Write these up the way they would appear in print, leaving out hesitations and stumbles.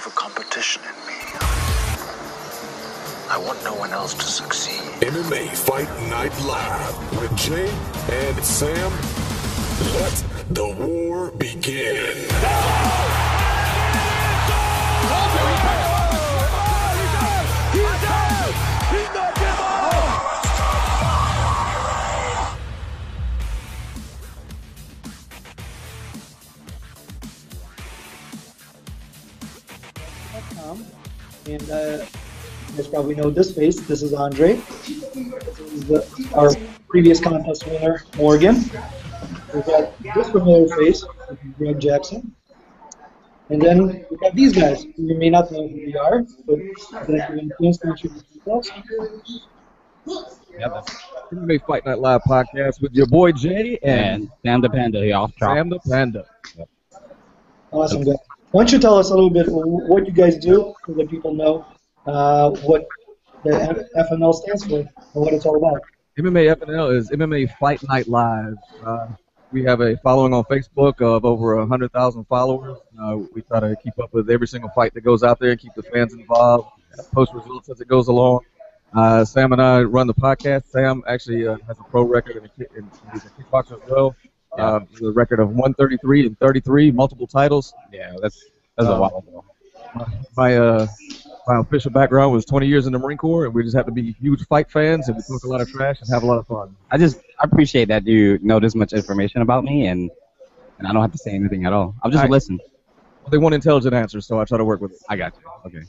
have a competition in me. I want no one else to succeed. MMA Fight Night Live with Jay and Sam. Let the war begin. And you guys probably know this face. This is Andrei. This is our previous contest winner, Morgan. We've got this familiar face, Greg Jackson. And then we've got these guys. You may not know who they are, but please introduce yourselves. Yeah, that's MMA Fight Night Live podcast with your boy Jay and Sam the Panda here off top. Sam the Panda. Yep. Awesome, guys. Why don't you tell us a little bit what you guys do so that people know what the FNL stands for and what it's all about? MMA FNL is MMA Fight Night Live. We have a following on Facebook of over 100,000 followers. We try to keep up with every single fight that goes out there and keep the fans involved, post results as it goes along. Sam and I run the podcast. Sam actually has a pro record and he's a kickboxer as well. The record of 133 and 33, multiple titles. Yeah, that's a while ago. My official background was 20 years in the Marine Corps, and we just have to be huge fight fans, and we talk a lot of trash and have a lot of fun. I appreciate that you know this much information about me, and I don't have to say anything at all. I'll just listen. Well, they want intelligent answers, so I try to work with it. I got you. Okay.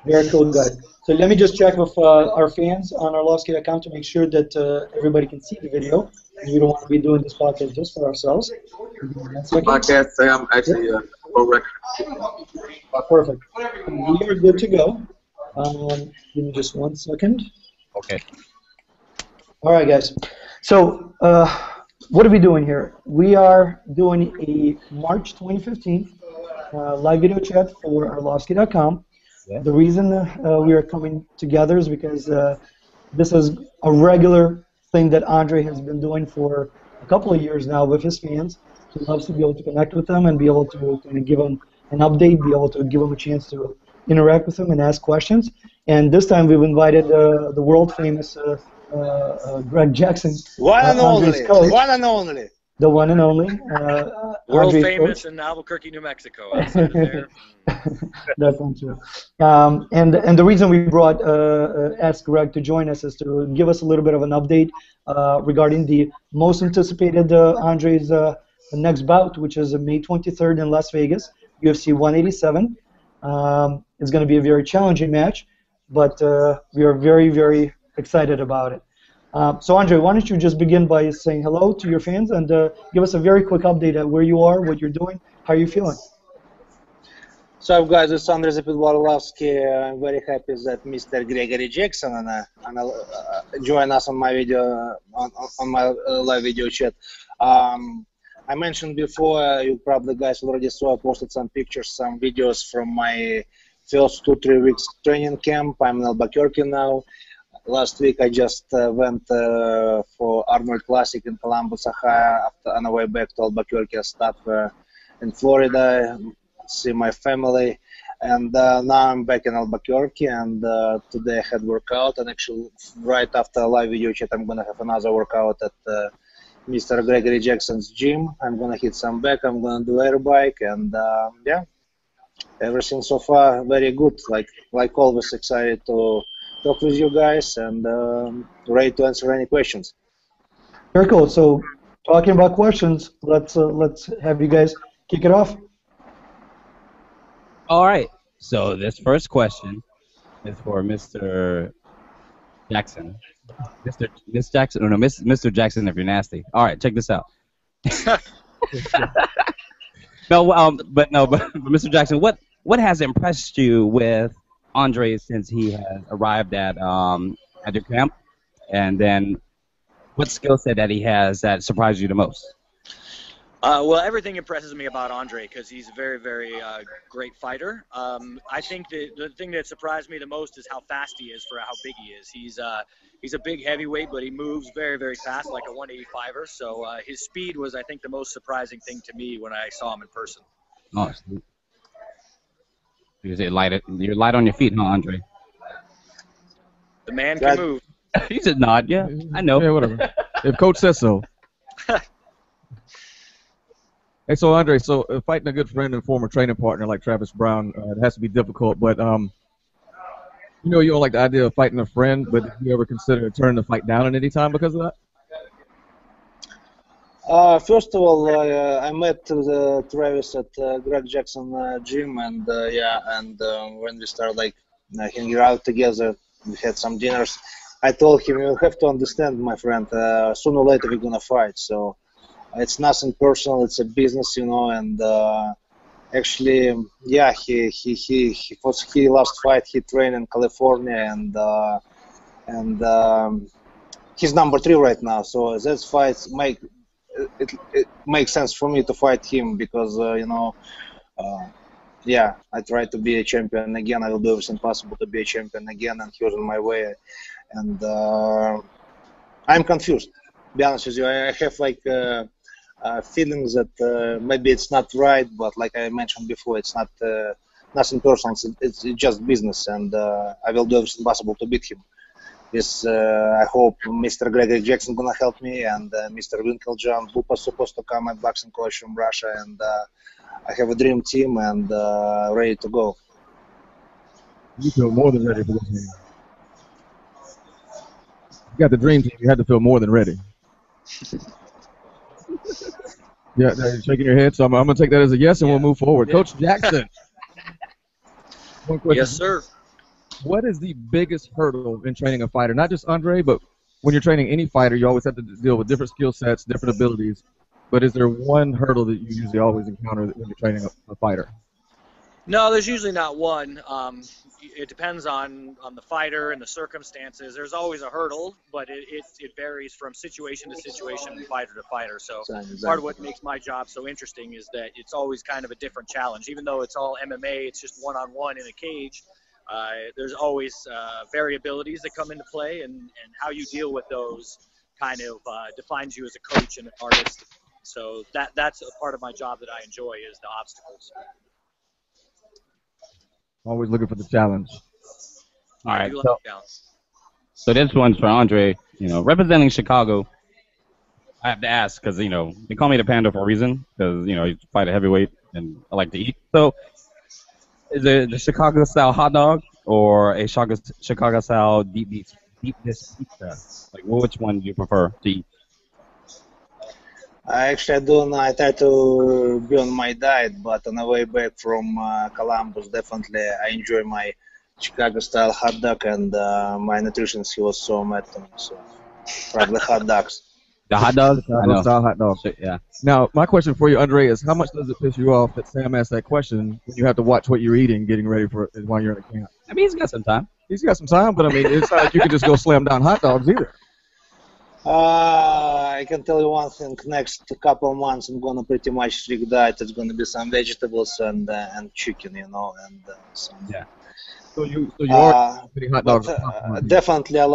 Very cool, guys. So let me just check with our fans on Arlovski account to make sure that everybody can see the video. We don't want to be doing this podcast just for ourselves. Podcast, Sam, actually, pro record. Perfect. We are good to go. Give me just 1 second. Okay. All right, guys. So what are we doing here? We are doing a March 2015 live video chat for Arlovski.com. Yeah. The reason we are coming together is because this is a regular thing that Andrei has been doing for a couple of years now with his fans. He loves to be able to connect with them and be able to kind of give them an update, be able to give them a chance to interact with them and ask questions. And this time we've invited the world famous Greg Jackson, One and only. The one and only. World Andrei's famous coach. in Albuquerque, New Mexico. Outside of there. That's not true. And the reason we brought asked Greg to join us is to give us a little bit of an update regarding the most anticipated Andrei's next bout, which is May 23rd in Las Vegas, UFC 187. It's going to be a very challenging match, but we are very, very excited about it. So Andrei, why don't you just begin by saying hello to your fans and give us a very quick update at where you are, what you're doing, how you're feeling. So guys, it's Andrei Arlovski. I'm very happy that Mr. Gregory Jackson and join us on my video on my live video chat. I mentioned before, you probably guys already saw, I posted some pictures, some videos from my first 2-3 weeks training camp. I'm in Albuquerque now. Last week I just went for Arnold Classic in Columbus, Ohio. On the way back to Albuquerque, I stopped in Florida, see my family, and now I'm back in Albuquerque. And today I had workout, and actually right after a live video chat, I'm gonna have another workout at Mr. Gregory Jackson's gym. I'm gonna hit some back. I'm gonna do air bike, and yeah, everything so far very good. Like always, excited to talk with you guys and ready to answer any questions. Very cool. So, talking about questions, let's have you guys kick it off. All right. So this first question is for Mr. Jackson. Miss Jackson, or no, Mr. Jackson, if you're nasty. All right, check this out. But Mr. Jackson, what has impressed you with Andrei since he has arrived at your camp, and then what skill set that he has that surprised you the most? Well, everything impresses me about Andrei because he's a very, very great fighter. I think that the thing that surprised me the most is how fast he is for how big he is. He's a big heavyweight, but he moves very, very fast, like a 185er. So his speed was, I think, the most surprising thing to me when I saw him in person. Oh, sweet. You're light on your feet, huh, Andre? The man can move. He said nod. Yeah, I know. Yeah, whatever. If coach says so. Hey, so Andre, fighting a good friend and former training partner like Travis Brown, it has to be difficult. But you know, you don't like the idea of fighting a friend, but did you ever consider turning the fight down at any time because of that? First of all, I met Travis at Greg Jackson gym, and when we started hanging out together, we had some dinners. I told him, "You have to understand, my friend. Sooner or later we're gonna fight. So it's nothing personal. It's a business, you know." And actually, yeah, he last fight he trained in California, and he's number 3 right now. So that fight it makes sense for me to fight him because I try to be a champion again. I will do everything possible to be a champion again, and he was on my way. And I'm confused. To be honest with you, I have feelings that maybe it's not right, but like I mentioned before, it's not nothing personal. It's just business, and I will do everything possible to beat him. Yes, I hope Mr. Gregory Jackson gonna help me, and Mr. Winklejohn Bupa supposed to come at boxing coach from Russia, and I have a dream team and ready to go. You feel more than ready for this game. You got the dream team. You had to feel more than ready. Yeah, you're shaking your head, so I'm going to take that as a yes, and we'll move forward. Yeah. Coach Jackson. One question. Yes, sir. What is the biggest hurdle in training a fighter? Not just Andre, but when you're training any fighter, you always have to deal with different skill sets, different abilities. But is there one hurdle that you usually always encounter when you're training a fighter? No, there's usually not one. It depends on the fighter and the circumstances. There's always a hurdle, but it varies from situation to situation and fighter to fighter. So part of what makes my job so interesting is that it's always kind of a different challenge. Even though it's all MMA, it's just one-on-one in a cage. There's always variabilities that come into play, and how you deal with those kind of defines you as a coach and an artist. So that's a part of my job that I enjoy is the obstacles. Always looking for the challenge. All right. So this one's for Andre. You know, representing Chicago, I have to ask because, you know, they call me the Panda for a reason because, you know, you fight a heavyweight and I like to eat. So is it the Chicago-style hot dog or a Chicago-style deep dish pizza? Like, which one do you prefer to eat? I try to be on my diet, but on the way back from Columbus, definitely I enjoy my Chicago-style hot dog, and my nutritionist, he was so mad at me, so probably hot dogs. The hot dog? Chicago-style hot dog. Yeah. Now, my question for you, Andrei, is how much does it piss you off that Sam asked that question when you have to watch what you're eating getting ready for it while you're in a camp? I mean, he's got some time. He's got some time, but I mean, it's not like you can just go slam down hot dogs either. I can tell you one thing. Next couple of months, I'm gonna pretty much strict diet. It's gonna be some vegetables and chicken, you know, and some. Yeah. So you are eating hot dogs. Definitely, I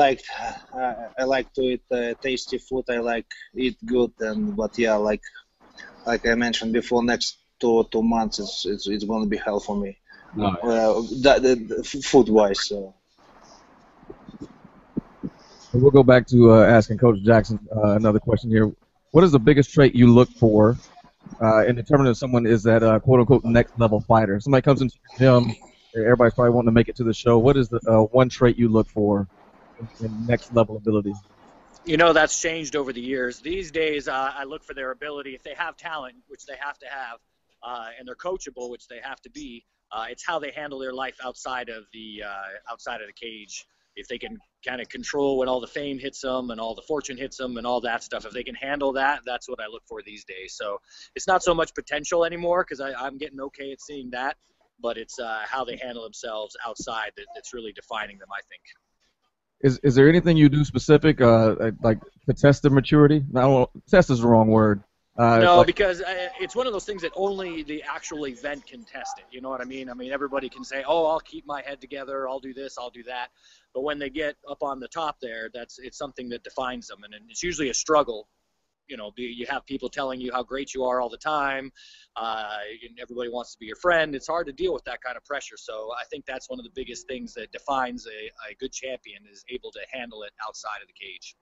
like to eat tasty food. I like eat good, but yeah, like I mentioned before, next two months it's gonna be hell for me, food wise. So. We'll go back to asking Coach Jackson another question here. What is the biggest trait you look for in determining if someone is that quote-unquote next-level fighter? Somebody comes into the gym, everybody's probably wanting to make it to the show. What is the one trait you look for in next-level ability? You know, that's changed over the years. These days, I look for their ability. If they have talent, which they have to have, and they're coachable, which they have to be, it's how they handle their life outside of the cage. If they can kind of control when all the fame hits them and all the fortune hits them and all that stuff, if they can handle that, that's what I look for these days. So it's not so much potential anymore because I'm getting okay at seeing that, but it's how they handle themselves outside that's really defining them, I think. Is there anything you do specific, like to test their maturity? No, test is the wrong word. No, because it's one of those things that only the actual event can test it. You know what I mean? I mean, everybody can say, oh, I'll keep my head together, I'll do this, I'll do that. But when they get up on the top there, it's something that defines them, and it's usually a struggle you have people telling you how great you are all the time, and everybody wants to be your friend. It's hard to deal with that kind of pressure. So I think that's one of the biggest things that defines a good champion, is able to handle it outside of the cage.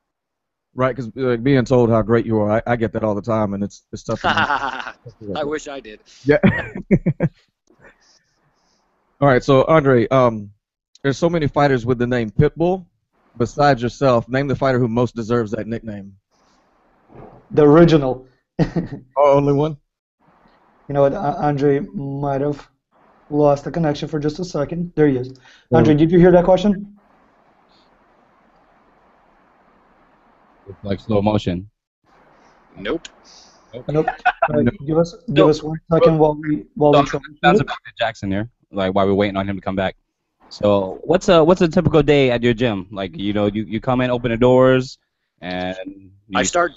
Right, because being told how great you are, I get that all the time, and it's tough. I wish I did. Yeah. All right, so Andre, there's so many fighters with the name Pitbull. Besides yourself, name the fighter who most deserves that nickname. The original. Oh, only one? You know what? Andre might have lost the connection for just a second. There he is. Andre, did you hear that question? It's like slow motion. Nope. Nope. Give us 1 second while we try. Sounds about Jackson here. Like while we're waiting on him to come back. So what's a typical day at your gym? Like you come in, open the doors, and I start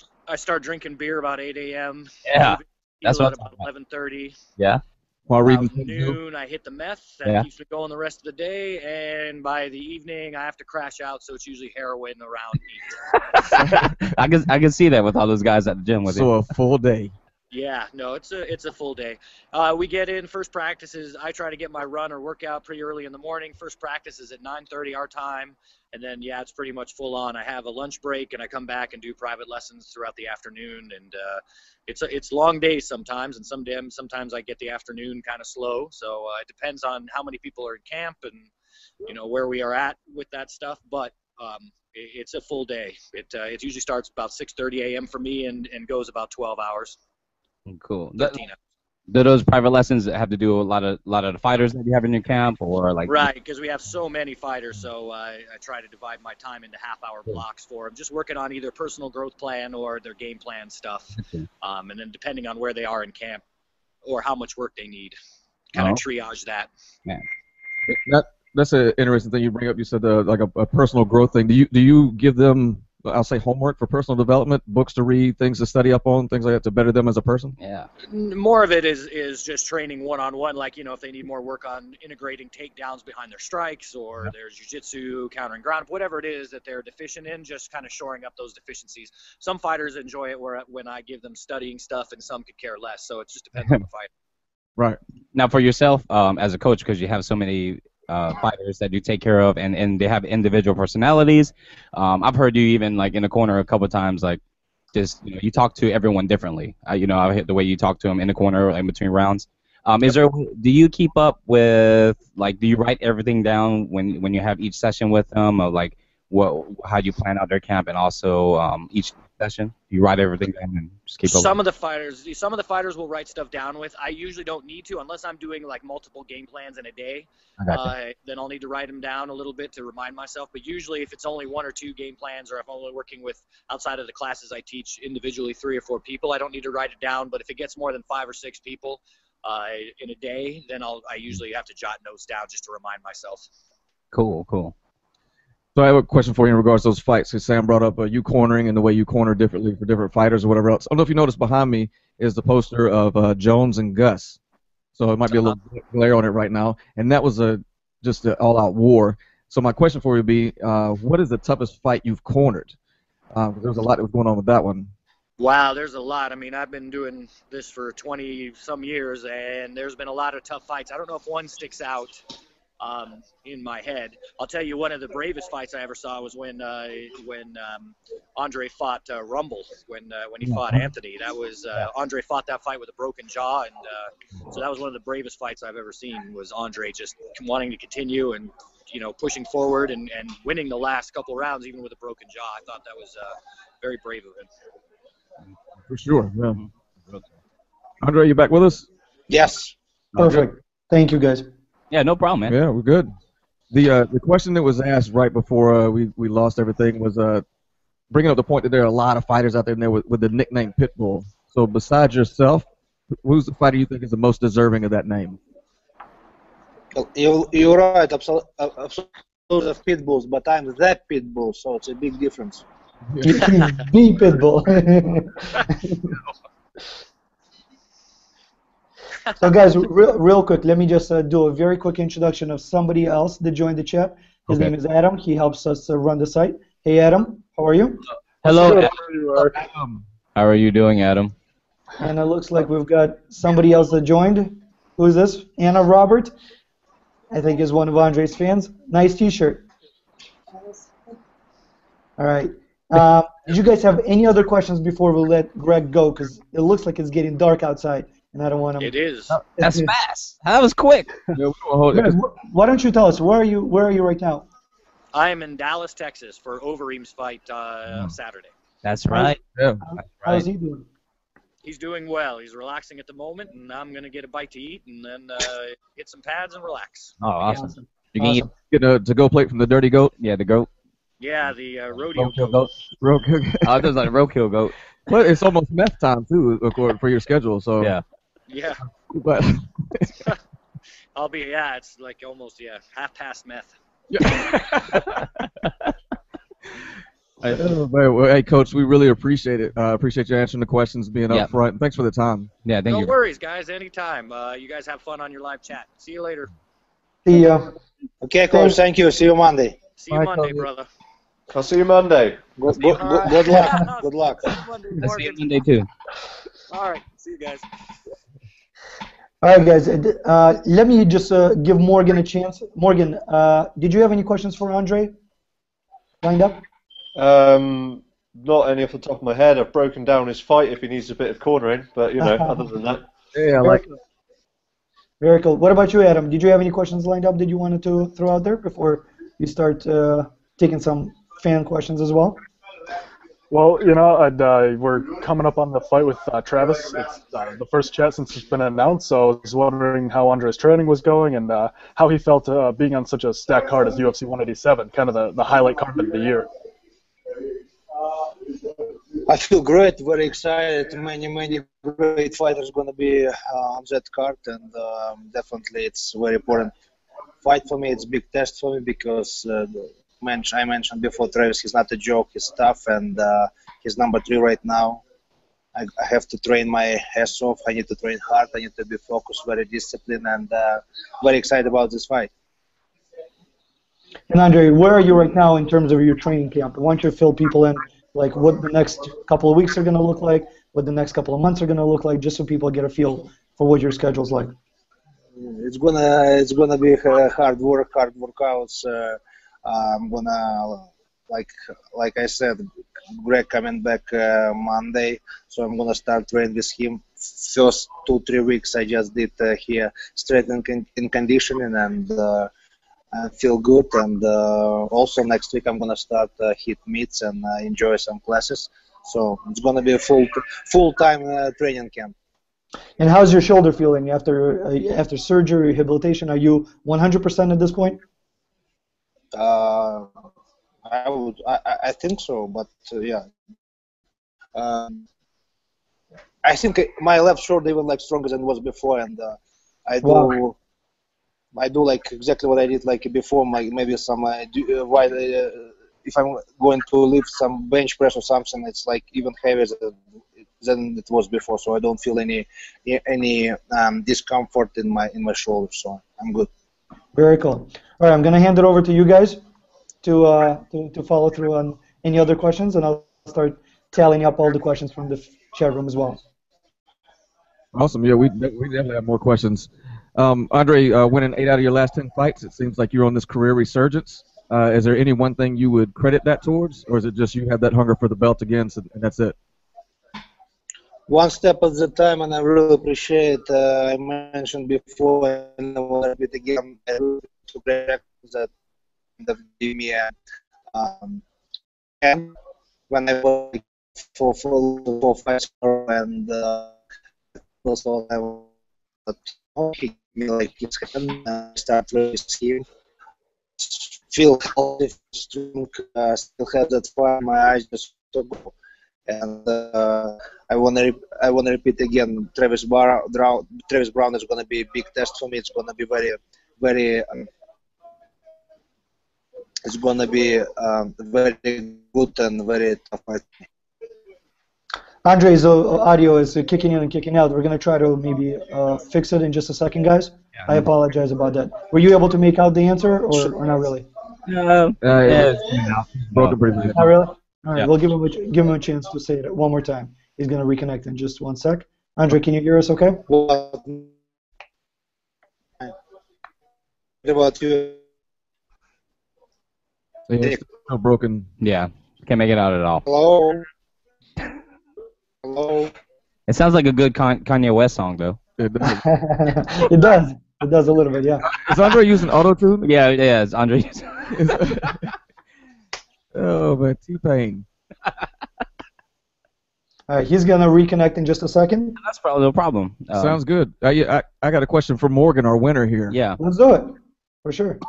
drinking beer about 8 a.m. Yeah, that's what about 11:30. Yeah. While reading noon, I hit the meth. That keeps me going the rest of the day, and by the evening, I have to crash out. So it's usually heroin around 8. I can see that with all those guys at the gym with you. So a full day. Yeah, no, it's a full day. We get in. First practices, I try to get my run or workout pretty early in the morning. First practice is at 9:30 our time, and then it's pretty much full on. I have a lunch break, and I come back and do private lessons throughout the afternoon. And it's long days sometimes, and sometimes I get the afternoon kind of slow. So it depends on how many people are in camp and where we are at with that stuff. But it's a full day. It usually starts about 6:30 a.m. for me and goes about 12 hours. Cool. Do those private lessons have to do a lot of the fighters that you have in your camp, or like? Right, because we have so many fighters, so I try to divide my time into half-hour blocks for them, just working on either personal growth plan or their game plan stuff, and then depending on where they are in camp or how much work they need, kind of triage that. Yeah. That's an interesting thing you bring up. You said like a personal growth thing. Do you give them, I'll say, homework for personal development, books to read, things to study up on, things like that to better them as a person? Yeah. More of it is just training one-on-one, like, if they need more work on integrating takedowns behind their strikes or their jiu-jitsu, countering ground, whatever it is that they're deficient in, just kind of shoring up those deficiencies. Some fighters enjoy it when I give them studying stuff, and some could care less, so it just depends on the fighter. Right. Now, for yourself, as a coach, because you have so many fighters that you take care of, and they have individual personalities. I've heard you even like in the corner a couple of times, like just you talk to everyone differently. I hit the way you talk to them in the corner in between rounds. Do you keep up with, like, do you write everything down when you have each session with them, or like how you plan out their camp, and also each session you write everything down and just keep up? Some of the fighters will write stuff down with. I usually don't need to unless I'm doing like multiple game plans in a day. Then I'll need to write them down a little bit to remind myself. But usually, if it's only 1 or 2 game plans, or if I'm only working with outside of the classes I teach individually 3 or 4 people, I don't need to write it down. But if it gets more than 5 or 6 people in a day, then I usually have to jot notes down just to remind myself. Cool. So I have a question for you in regards to those fights. Because Sam brought up you cornering and the way you corner differently for different fighters or whatever else. I don't know if you noticed behind me is the poster of Jones and Gus. So it might be a little glare on it right now. And that was just an all-out war. So my question for you would be, what is the toughest fight you've cornered? Because there was a lot that was going on with that one. Wow, there's a lot. I mean, I've been doing this for 20-some years, and there's been a lot of tough fights. I don't know if one sticks out in my head. I'll tell you, one of the bravest fights I ever saw was when Andrei fought Rumble, when he fought Anthony. That was Andrei fought that fight with a broken jaw, and so that was one of the bravest fights I've ever seen, was Andrei just wanting to continue and pushing forward and winning the last couple rounds even with a broken jaw. I thought that was very brave of him. For sure, yeah. Andrei, you back with us? Yes. Perfect. Thank you, guys. Yeah, no problem, man. Yeah, we're good. The question that was asked right before we lost everything was bringing up the point that there are a lot of fighters out there with the nickname Pitbull. So besides yourself, who's the fighter you think is the most deserving of that name? You're right, absolutely of Pitbulls, but I'm the Pitbull, so it's a big difference. The Pitbull. So guys, real quick, let me just do a very quick introduction of somebody else that joined the chat. His name is Adam. He helps us run the site. Hey Adam, how are you? Hello. How are you doing, Adam? And it looks like we've got somebody else that joined. Who is this? Anna Robert, I think is one of Andrei's fans. Nice T-shirt. All right. Did you guys have any other questions before we let Greg go? Because it looks like it's getting dark outside, and I don't want to. It is. That's fast. That was quick. Greg, why don't you tell us where are you? Where are you right now? I am in Dallas, Texas for Overeem's fight Saturday. That's right. Yeah. How's he doing? He's doing well. He's relaxing at the moment, and I'm going to get a bite to eat and then get some pads and relax. Oh, awesome. Awesome. You can eat. Get a to-go plate from the Dirty Goat. Yeah, the goat. Yeah, the rodeo Roadkill goat. goat. Oh, there's like a roadkill goat. But it's almost meth time too, according for your schedule. So Yeah. Yeah, But I'll be, it's like almost, half past meth. well, hey, Coach, we really appreciate it. Appreciate you answering the questions, being up front. Thanks for the time. Yeah, thank No you. worries, guys. Anytime. You guys have fun on your live chat. See you later. See ya. Okay, coach. Thank you. See you Monday. See you Bye, Monday, Cody. brother. I'll see you Monday. Good See you. All right. luck. Good luck. See you Monday, I'll see you Morgan. Monday too. All right. See you guys. All right, guys. Let me just give Morgan a chance. Morgan, did you have any questions for Andrei lined up? Not any off the top of my head. I've broken down his fight if he needs a bit of cornering, but other than that. Yeah, I like it. Very cool. What about you, Adam? Did you have any questions lined up that you wanted to throw out there before we start taking some fan questions as well? Well, we're coming up on the fight with Travis. It's the first chat since it's been announced, so I was wondering how Andrei's training was going and how he felt being on such a stacked card as UFC 187, kind of the highlight card of the year. I feel great, very excited. Many great fighters going to be on that card, and definitely it's a very important fight for me. It's a big test for me because I mentioned before, Travis, he's not a joke. He's tough, and he's number 3 right now. I have to train my ass off. I need to train hard. I need to be focused, very disciplined, and very excited about this fight. And Andrei, where are you right now in terms of your training camp? I want you to fill people in, like what the next couple of weeks are going to look like, what the next couple of months are going to look like, just so people get a feel for what your schedule's like. It's gonna be hard work, hard workouts. I'm gonna, like I said, Greg coming back Monday, so I'm gonna start training with him. First 2-3 weeks I just did here strength and conditioning, and I feel good. And also next week I'm gonna start hit meets and enjoy some classes. So it's gonna be a full-time training camp. And how's your shoulder feeling after surgery, rehabilitation? Are you 100% at this point? I think so, but yeah. I think my left shoulder even stronger than it was before, and I do like exactly what I did before. Maybe some if I'm going to lift some bench press or something, it's even heavier than it was before. So I don't feel any discomfort in my shoulder. So I'm good. Very cool. All right, I'm gonna hand it over to you guys to follow through on any other questions, and I'll start tallying up all the questions from the chat room as well. Awesome. Yeah, we definitely have more questions. Andrei, winning 8 out of your last 10 fights, it seems like you're on this career resurgence. Is there any one thing you would credit that towards, or is it just you have that hunger for the belt again, and that's it? One step at a time, and I really appreciate. I mentioned before, and I will repeat again. I really appreciate that gave me and when I was for fights, and also I was start racing. Feel healthy, strong, still have that fire in my eyes just to go. And I wanna repeat again. Travis Brown is gonna be a big test for me. It's gonna be very. It's gonna be very good and very tough fight. Andrei's audio is kicking in and kicking out. We're going to try to maybe fix it in just a second, guys. Yeah. I apologize about that. Were you able to make out the answer, or not really? No. Not really? All right, we'll give him a chance to say it one more time. He's going to reconnect in just 1 sec. Andrei, can you hear us okay? What about you? Yeah, it's still broken. Yeah, can't make it out at all. Hello? Hello? It sounds like a good Kanye West song, though. It does. It does. It does a little bit, yeah. Is Andrei using auto-tune? Yeah, it's Andrei. Oh, man, T-Pain. All right, he's going to reconnect in just a second. That's probably no problem. Sounds good. I got a question for Morgan, our winner here. Yeah. Let's do it, for sure.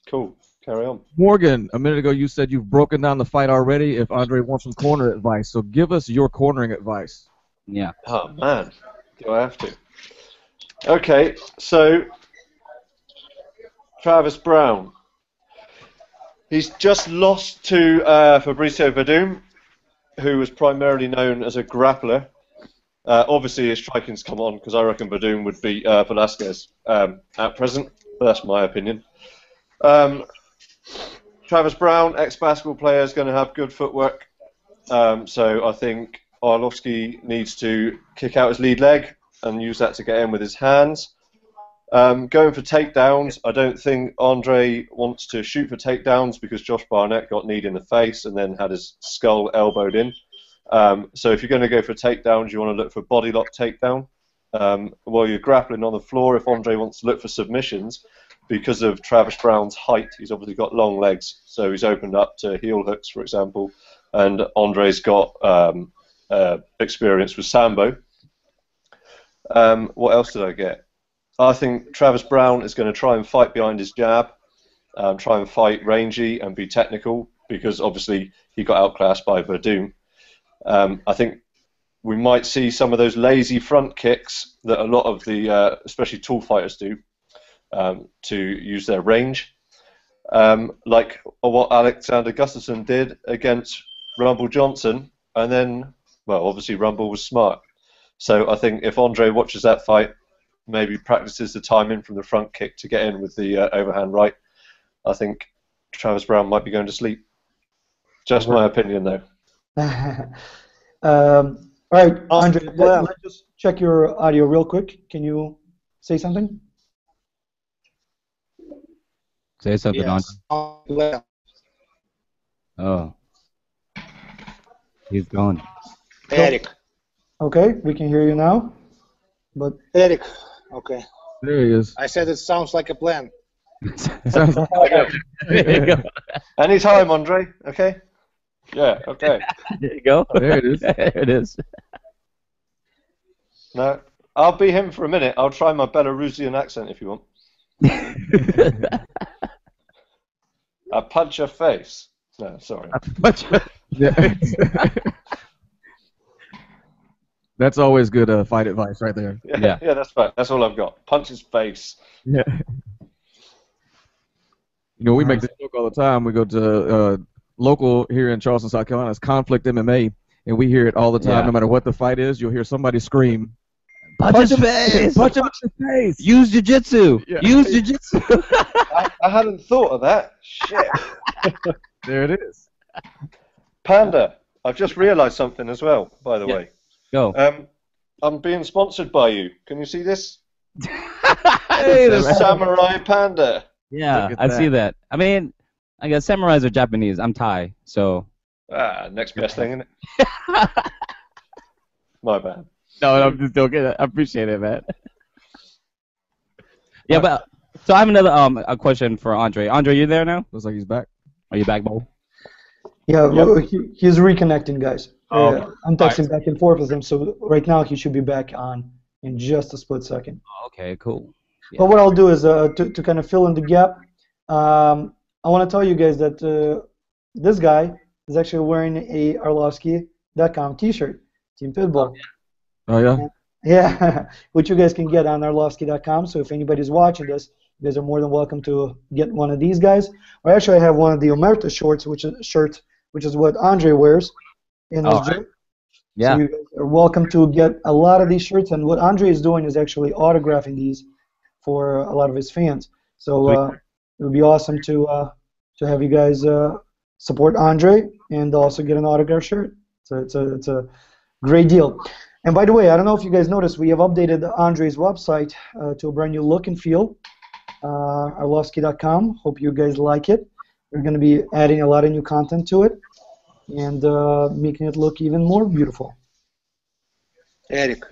Cool. Carry on. Morgan, a minute ago you said you've broken down the fight already if Andrei wants some corner advice. So give us your cornering advice. Yeah. Oh, man. Do I have to? Okay, so Travis Brown. He's just lost to Fabricio Verdum, who was primarily known as a grappler. Obviously, his striking's come on, because I reckon Verdum would beat Velasquez at present, but that's my opinion. Travis Brown, ex-basketball player, is going to have good footwork. So I think Arlovski needs to kick out his lead leg and use that to get in with his hands. Going for takedowns, I don't think Andrei wants to shoot for takedowns because Josh Barnett got kneed in the face and then had his skull elbowed in. So if you're going to go for takedowns, you want to look for body lock takedown. While you're grappling on the floor, if Andrei wants to look for submissions, because of Travis Brown's height, he's obviously got long legs, so he's opened up to heel hooks, for example, and Andrei's got experience with Sambo. What else did I get? I think Travis Brown is going to try and fight behind his jab, try and fight rangy and be technical, because obviously he got outclassed by Verdum. I think we might see some of those lazy front kicks that a lot of the, especially tall fighters do, to use their range, like what Alexander Gustafsson did against Rumble Johnson, and then, well, obviously Rumble was smart. So I think if Andrei watches that fight, maybe practices the timing from the front kick to get in with the overhand right, I think Travis Brown might be going to sleep. Just my opinion, though. All right, Andrei, let's just check your audio real quick. Can you say something? Say something, Yes. Andrei. Oh. He's gone. Eric. Okay, we can hear you now. But Eric. Okay. There he is. I said it sounds like a plan. Sounds There you go. Anytime, Andrei. Okay. Yeah. Okay. There you go. There it is. There it is. No, I'll be him for a minute. I'll try my Belarusian accent if you want. I punch your face. No, sorry. Yeah. That's always good fight advice right there. Yeah. Yeah, that's fine. That's all I've got. Punch his face. Yeah. You know, we make this joke all the time. We go to local here in Charleston, South Carolina. It's Conflict MMA, and we hear it all the time. Yeah. No matter what the fight is, you'll hear somebody scream, Punch his face! "Punch him in the face!" Use jiu-jitsu! Yeah. Use jiu-jitsu! I hadn't thought of that. Shit. There it is. Panda, I've just realised something as well, by the way. Go. I'm being sponsored by you. Can you see this? Hey, The Samurai Panda. yeah, Look at I that. see that. I mean, I guess samurais are Japanese. I'm Thai, so. Next best thing, isn't it? My bad. No, I'm just joking. I appreciate it, man. Yeah, but so I have another a question for Andrei. Andrei, you there now? Looks like he's back. Are you back, Bo? yeah, well, he's reconnecting, guys. Oh, I'm texting back and forth with him, so right now he should be back on in just a split second. Okay, cool. Yeah. But what I'll do is to kind of fill in the gap, I want to tell you guys that this guy is actually wearing a Arlovski.com t-shirt, Team Pitbull. Oh yeah. Yeah, which you guys can get on Arlovski.com. So if anybody's watching this, you guys are more than welcome to get one of these guys. Or actually, I have one of the Omerta shorts, which is what Andrei wears in his gym. Yeah. So you guys are welcome to get a lot of these shirts. And what Andrei is doing is actually autographing these for a lot of his fans. So it would be awesome to have you guys support Andrei and also get an autograph shirt. So it's a Great deal. And by the way, I don't know if you guys noticed, we have updated Andrei's website to a brand new look and feel, arlovski.com. Hope you guys like it. We're going to be adding a lot of new content to it and making it look even more beautiful. Eric.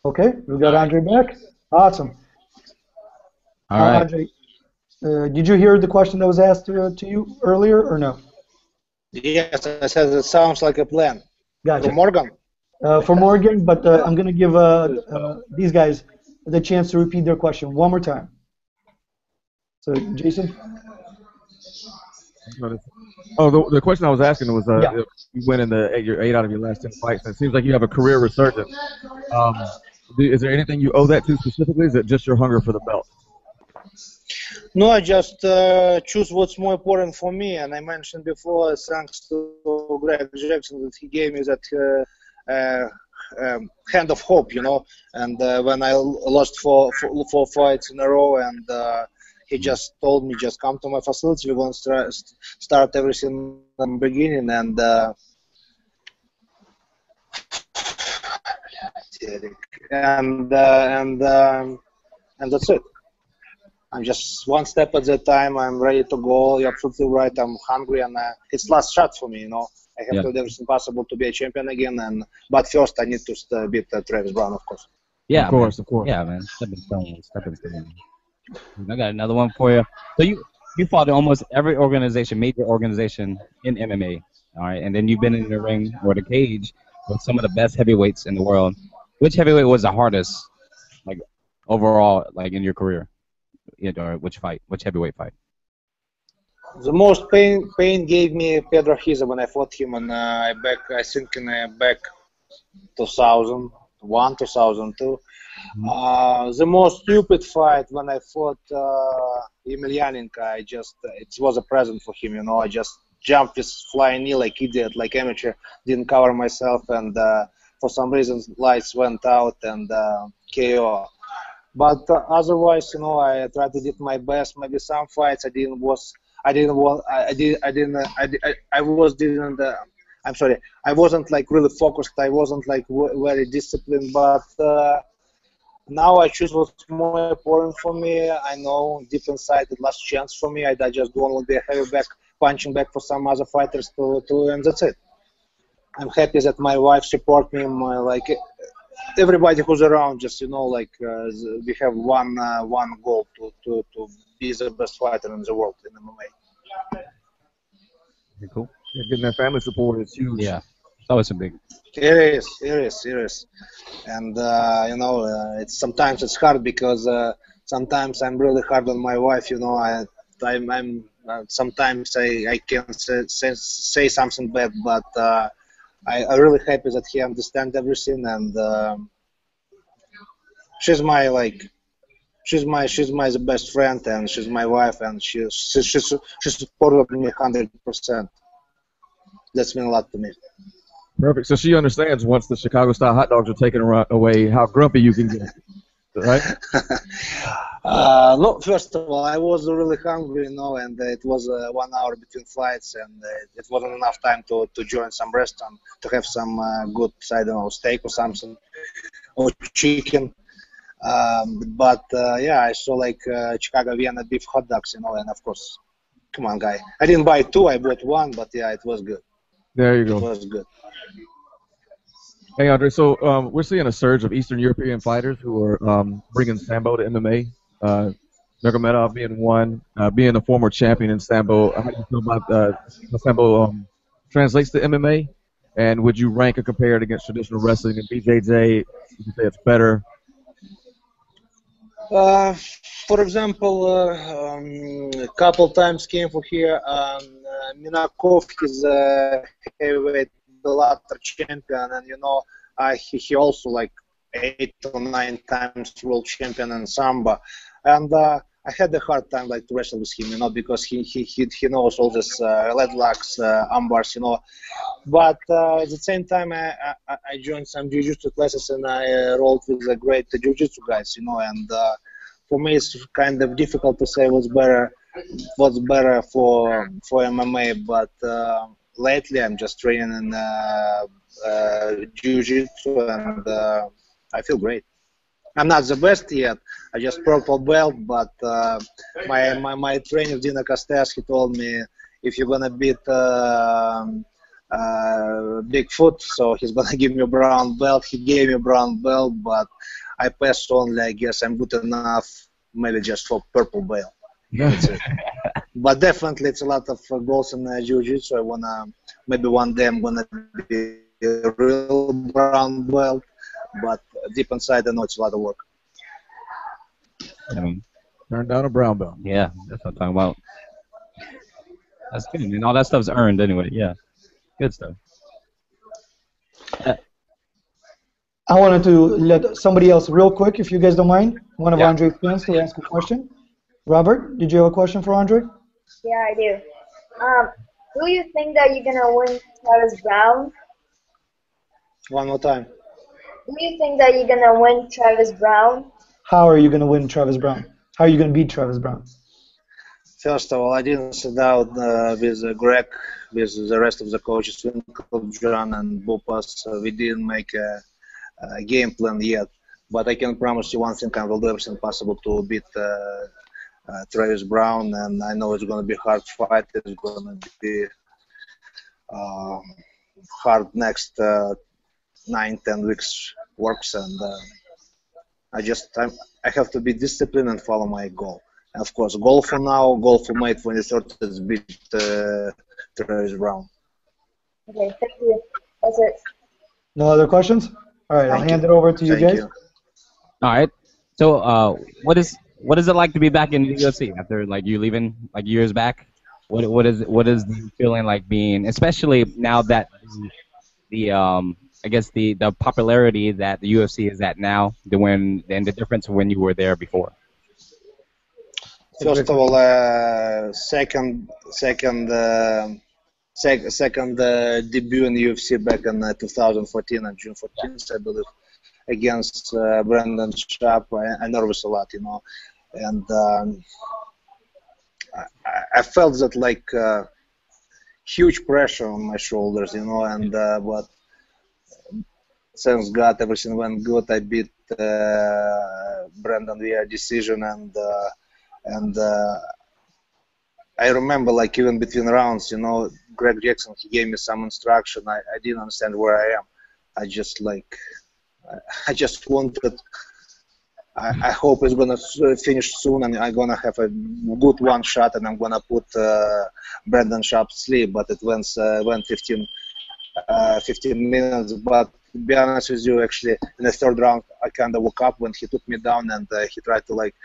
Okay, we got Andrei back. Awesome. All right. Andrei, did you hear the question that was asked to you earlier or no? Yes, I said it sounds like a plan. Gotcha. For Morgan? For Morgan, but I'm going to give these guys the chance to repeat their question one more time. So, Jason? Oh, the question I was asking was, you went in the eight out of your last 10 fights, and it seems like you have a career resurgence. Is there anything you owe that to specifically? Is it just your hunger for the belt? No, I just choose what's more important for me, and I mentioned before, thanks to Greg Jackson, that he gave me that hand of hope, you know. And when I lost four fights in a row, and he just told me, just come to my facility, we're going to start everything from the beginning, and that's it. I'm just one step at a time. I'm ready to go. You're absolutely right. I'm hungry, and it's last shot for me. You know, I have to do everything possible to be a champion again. But first, I need to beat Travis Brown, of course. Yeah, of course. Yeah, man. Stepping stone. I got another one for you. So you fought in almost every major organization in MMA. All right, and then you've been in the ring or the cage with some of the best heavyweights in the world. Which heavyweight was the hardest, like overall, like in your career? Or which heavyweight fight? The most pain gave me Pedro Hiza when I fought him in I think in back 2001, 2002. The most stupid fight when I fought Emelianenko, it was a present for him, you know. I just jumped with flying knee like idiot, like amateur, didn't cover myself, and for some reason lights went out and KO. But otherwise, you know, I tried to do my best. Maybe some fights I wasn't like really focused. I wasn't like very disciplined. But now I choose what's more important for me. I know deep inside the last chance for me. I just don't want to be a heavy back, punching back for some other fighters and that's it. I'm happy that my wife support me. Everybody who's around, just, you know, like we have one goal to be the best fighter in the world in MMA. Very cool. Yeah, getting that family support is huge. Yeah, it's always a big. It is. And you know, sometimes it's hard because sometimes I'm really hard on my wife. You know, I'm sometimes I can say something bad, but I'm really happy that he understands everything, and she's my the best friend, and she's my wife, and she supported me 100%. That's meant a lot to me. Perfect. So she understands once the Chicago-style hot dogs are taken away, how grumpy you can get, right? No, first of all, I was really hungry, you know, and it was 1 hour between flights, and it wasn't enough time to join some restaurant to have some good, I don't know, steak or something, or chicken. But yeah, I saw like Chicago Vienna beef hot dogs, you know, and of course, come on, guy. I didn't buy two, I bought one, but yeah, it was good. There you go. It was good. Hey, Andrei, so we're seeing a surge of Eastern European fighters who are bringing Sambo to MMA. Nurmagomedov being one, being a former champion in Sambo. How do you feel about how Sambo translates to MMA? And would you rank or compare it against traditional wrestling and BJJ? Would you say it's better? For example, a couple times came for here. Minakov is a heavyweight Bellator champion, and you know, he also like 8 or 9 times world champion in Sambo, and I had a hard time like to wrestle with him, you know, because he knows all this leg locks, armbars, you know. But at the same time, I joined some jiu-jitsu classes, and I rolled with the great jiu-jitsu guys, you know, and for me it's kind of difficult to say what's better for MMA, but lately I'm just training in jiu-jitsu, and I feel great. I'm not the best yet. I just purple belt, but my trainer Dina Costes, he told me if you're gonna beat Bigfoot, so he's gonna give me a brown belt. He gave me a brown belt, but I passed only. I guess I'm good enough, maybe just for purple belt. That's it. But definitely, it's a lot of goals in jiu-jitsu. I wanna maybe one day I'm gonna be a real brown belt, but deep inside, I know it's a lot of work. I mean, Turn down a brown belt. yeah, that's what I'm talking about. That's good. And all that stuff's earned anyway. Yeah, good stuff. I wanted to let somebody else real quick, if you guys don't mind, one of Yeah. Andrei's friends to ask a question. Robert, did you have a question for Andrei? Yeah, I do. Do you think that you're gonna win Travis Brown? One more time. Do you think that you're gonna win Travis Brown? How are you going to win Travis Brown? How are you going to beat Travis Brown? First of all, I didn't sit down with Greg, with the rest of the coaches, John and Bupas. We didn't make a game plan yet. But I can promise you one thing: I will do everything possible to beat Travis Brown, and I know it's going to be a hard fight. It's going to be hard next 9-10 weeks works, and I have to be disciplined and follow my goal. And of course, goal for now, goal for May 23rd is beat Travis Brown. Okay, thank you. That's it. No other questions? All right, I'll hand it over to you Thank guys. you. All right. So, what is it like to be back in the UFC after like you leaving like years back? What is the feeling like being, especially now that the I guess the popularity that the UFC is at now, and the difference when you were there before. First of all, second debut in the UFC back in 2014 on June 14th, I believe, against Brendan Sharp. I nervous a lot, and I felt that like huge pressure on my shoulders, and but thanks God everything went good. I beat Brendan via decision, and I remember like even between rounds, Greg Jackson, he gave me some instruction. I didn't understand where I am. I just wanted. I hope it's gonna finish soon, and I'm gonna have a good one shot, and I'm gonna put Brendan Sharp to sleep. But it went 15 minutes. But to be honest with you, actually, in the third round, I kind of woke up when he took me down, and he tried to like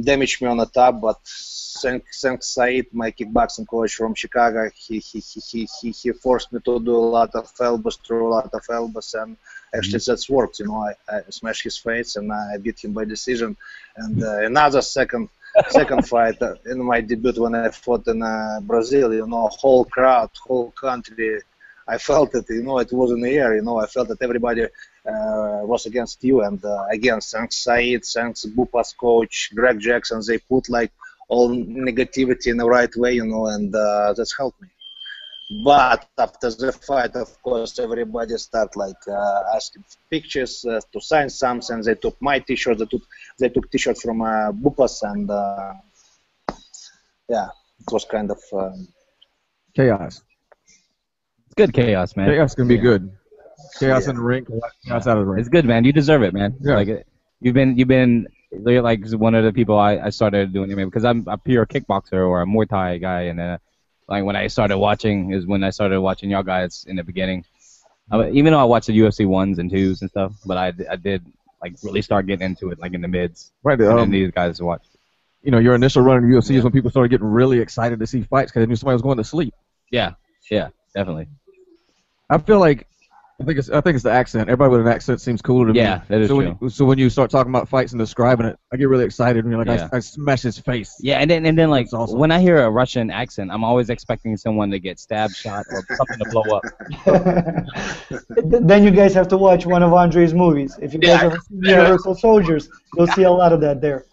damage me on the top. But thanks Said, my kickboxing coach from Chicago, he forced me to do a lot of elbows, throw a lot of elbows, and actually that's worked. I smashed his face and I beat him by decision. And another second fight in my debut when I fought in Brazil, whole crowd, whole country, I felt it, it was in the air, I felt that everybody was against you, and again, thanks Said, thanks Bupa's coach, Greg Jackson, they put like all negativity in the right way, and that's helped me. But after the fight, of course, everybody start like asking for pictures, to sign something. They took my T-shirt. They took T-shirt from Bupas, and yeah, it was kind of Chaos. It's good chaos, man. Chaos can be good. Chaos in the ring, chaos out of the ring. It's good, man. You deserve it, man. Yeah. Like you've been like one of the people I started doing it because I'm a pure kickboxer or a Muay Thai guy, and like when I started watching y'all guys in the beginning. Even though I watched the UFC 1s and 2s and stuff, but I did like really start getting into it like in the mids. Right. And then these guys to watch. Your initial run in the UFC is when people started getting really excited to see fights because they knew somebody was going to sleep. Yeah, definitely. I feel like I think it's the accent. Everybody with an accent seems cooler to me. Yeah, that is true. So when you start talking about fights and describing it, I get really excited. And you're like, I smash his face. Yeah, and then like awesome. when I hear a Russian accent, I'm always expecting someone to get stabbed, shot, or something to blow up. Then you guys have to watch one of Andrei's movies. If you guys ever see Universal Soldiers, you'll see a lot of that there.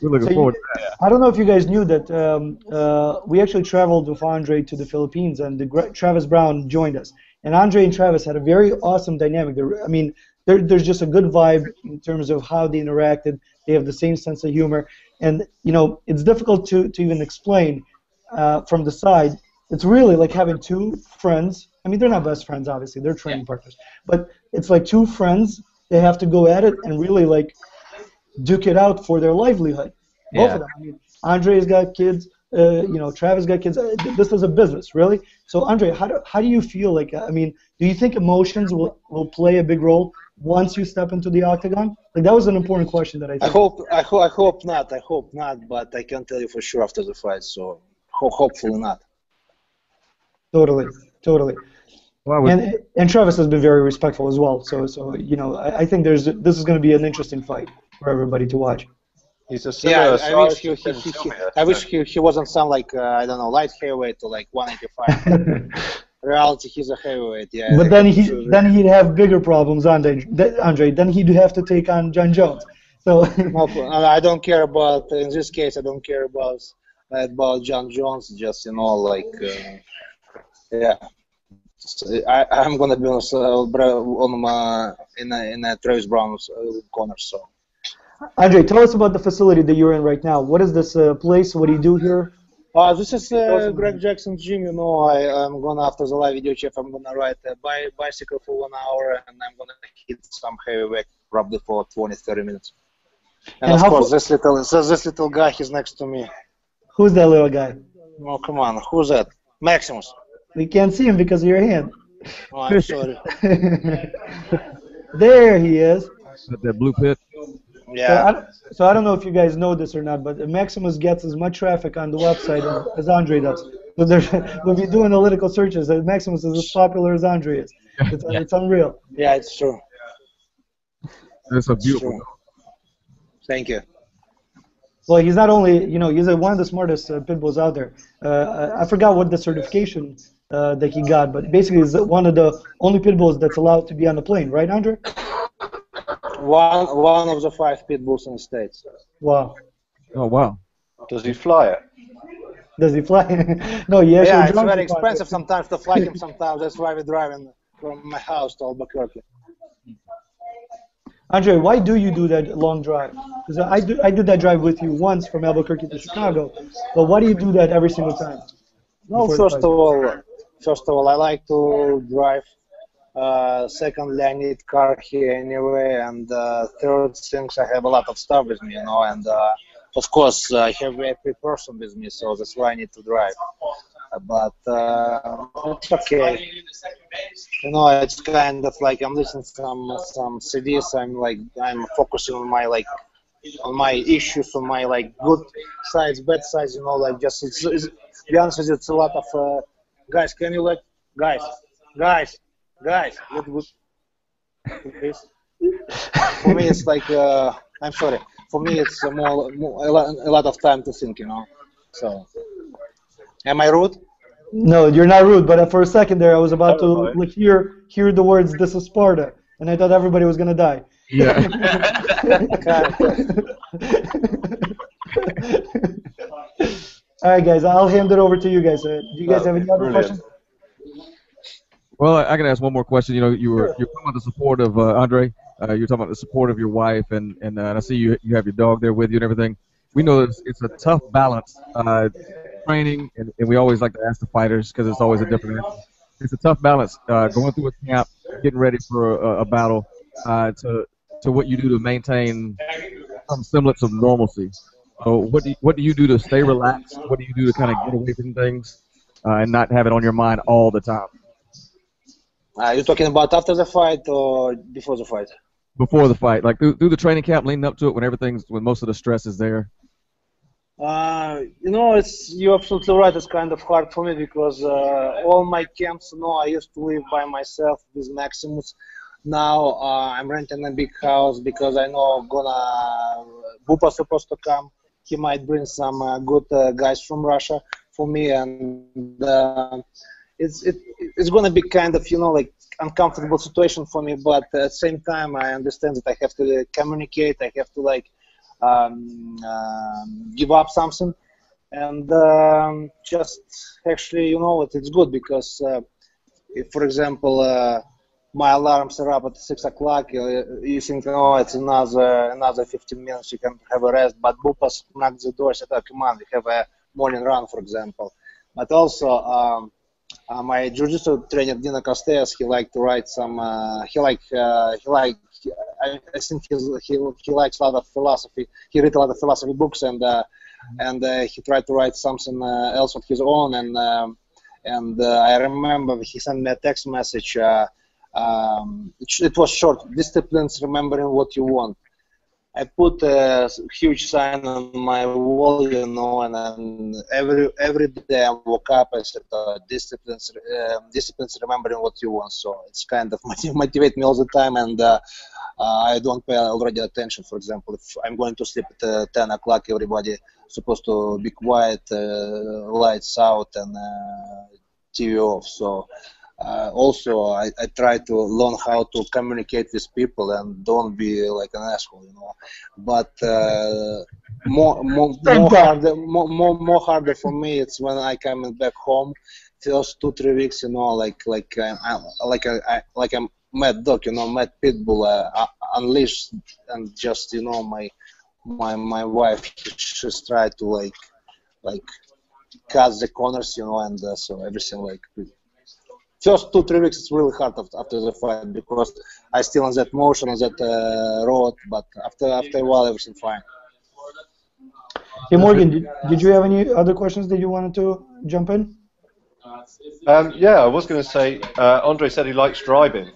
We're looking forward to that. I don't know if you guys knew that we actually traveled with Andrei to the Philippines, and Travis Brown joined us. And Andrei and Travis had a very awesome dynamic. I mean, there's just a good vibe in terms of how they interacted. They have the same sense of humor, and it's difficult to even explain from the side. It's really like having two friends. I mean, they're not best friends, obviously. They're training partners, but it's like two friends. They have to go at it and really like duke it out for their livelihood. Both of them. I mean, Andrei's got kids. Travis got kids. This is a business, really. So, Andrei, how do you feel? Like, I mean, do you think emotions will play a big role once you step into the octagon? Like, that was an important question that I think. I hope not. I hope not. But I can't tell you for sure after the fight. So, hopefully not. Totally. Well, and Travis has been very respectful as well. So I think this is going to be an interesting fight for everybody to watch. He's a similar I wish he wasn't some like I don't know, light heavyweight to like 185. Reality, he's a heavyweight. Yeah. But then he'd have bigger problems, Andrei. Then he'd have to take on John Jones. So I don't care about in this case. I don't care about John Jones. Just yeah. I'm gonna be in a Travis Brown's corner. So. Andrei, tell us about the facility that you're in right now. What is this place? What do you do here? This is Greg Jackson gym. I'm gonna, after the live video chat, I'm gonna ride a bicycle for 1 hour, and I'm gonna hit some heavyweight probably for 20-30 minutes. And of course, this little guy, he's next to me. Who's that little guy? Oh, come on, who's that? Maximus. We can't see him because of your hand. Oh, I'm sorry. There he is. That blue pit. Yeah. So I don't know if you guys know this or not, but Maximus gets as much traffic on the website as Andrei does. So when we do analytical searches, Maximus is as popular as Andrei is. It's unreal. Yeah, it's true. It's a beautiful. Thank you. Well, he's not only, he's one of the smartest pit bulls out there. I forgot what the certification that he got, but basically he's one of the only pit bulls that's allowed to be on the plane, right, Andrei? One of the 5 pit bulls in the States. Wow. Oh, wow. Does he fly it? Does he fly? No, he actually yeah, it's very expensive sometimes to fly him sometimes. That's why we're driving from my house to Albuquerque. Andrei, why do you do that long drive? Because I did that drive with you once from Albuquerque to Chicago, but why do you do that every single time? No, first of all, I like to drive. Secondly, I need car here anyway, and third things, I have a lot of stuff with me, and of course I have every person with me, so that's why I need to drive. But it's okay. It's kind of like I'm listening to some CDs. I'm focusing on my issues, on my good sides, bad sides. Just it's be honest with you, it's a lot of guys. Can you guys? Please. For me, it's like I'm sorry. For me, it's a lot of time to think. So. Am I rude? No, you're not rude. But for a second there, I was about to hear the words "This is Sparta," and I thought everybody was gonna die. Yeah. All right, guys. I'll hand it over to you guys. Do you guys have any other questions? Well, I can ask one more question. You're talking about the support of Andrei. You're talking about the support of your wife, and I see you have your dog there with you and everything. We know that it's a tough balance. Training, and we always like to ask the fighters because it's always a different answer. It's a tough balance going through a camp, getting ready for a battle, to what you do to maintain some semblance of normalcy. So what do you do to stay relaxed? What do you do to kind of get away from things and not have it on your mind all the time? Are you talking about after the fight or before the fight? Before the fight, like through the training camp, leading up to it, when most of the stress is there. You're absolutely right. It's kind of hard for me because all my camps, I used to live by myself with Maximus. Now I'm renting a big house because I know Bupa's supposed to come. He might bring some good guys from Russia for me, and it's gonna be kind of uncomfortable situation for me. But at the same time, I understand that I have to communicate. I have to give up something, and just actually, it's good because if, for example, my alarms are up at 6 o'clock, you think, oh, it's another 15 minutes, you can have a rest, but Bupas knock the door, said, oh, come on, we have a morning run, for example. But also, my jiu-jitsu trainer Dino Costes, he liked to write some. I think he likes a lot of philosophy. He read a lot of philosophy books, and he tried to write something else of his own. And I remember he sent me a text message. It was short. Disciplines, remembering what you want. I put a huge sign on my wall, and then every day I woke up, I said, disciplines, remembering what you want. So it's kind of motivate me all the time, and I don't pay already attention. For example, if I'm going to sleep at 10 o'clock, everybody supposed to be quiet, lights out, and TV off. So. Also, I try to learn how to communicate with people and don't be like an asshole, But more harder for me it's when I come back home. First 2-3 weeks, like I'm mad dog, mad pit bull, unleashed, and just my wife, she's tried to like cut the corners, and so everything like. First 2-3 weeks it's really hard after the fight because I still on that motion, on that road, but after a while everything fine. Hey Morgan, did you have any other questions that you wanted to jump in? Yeah, I was going to say, Andrei said he likes driving,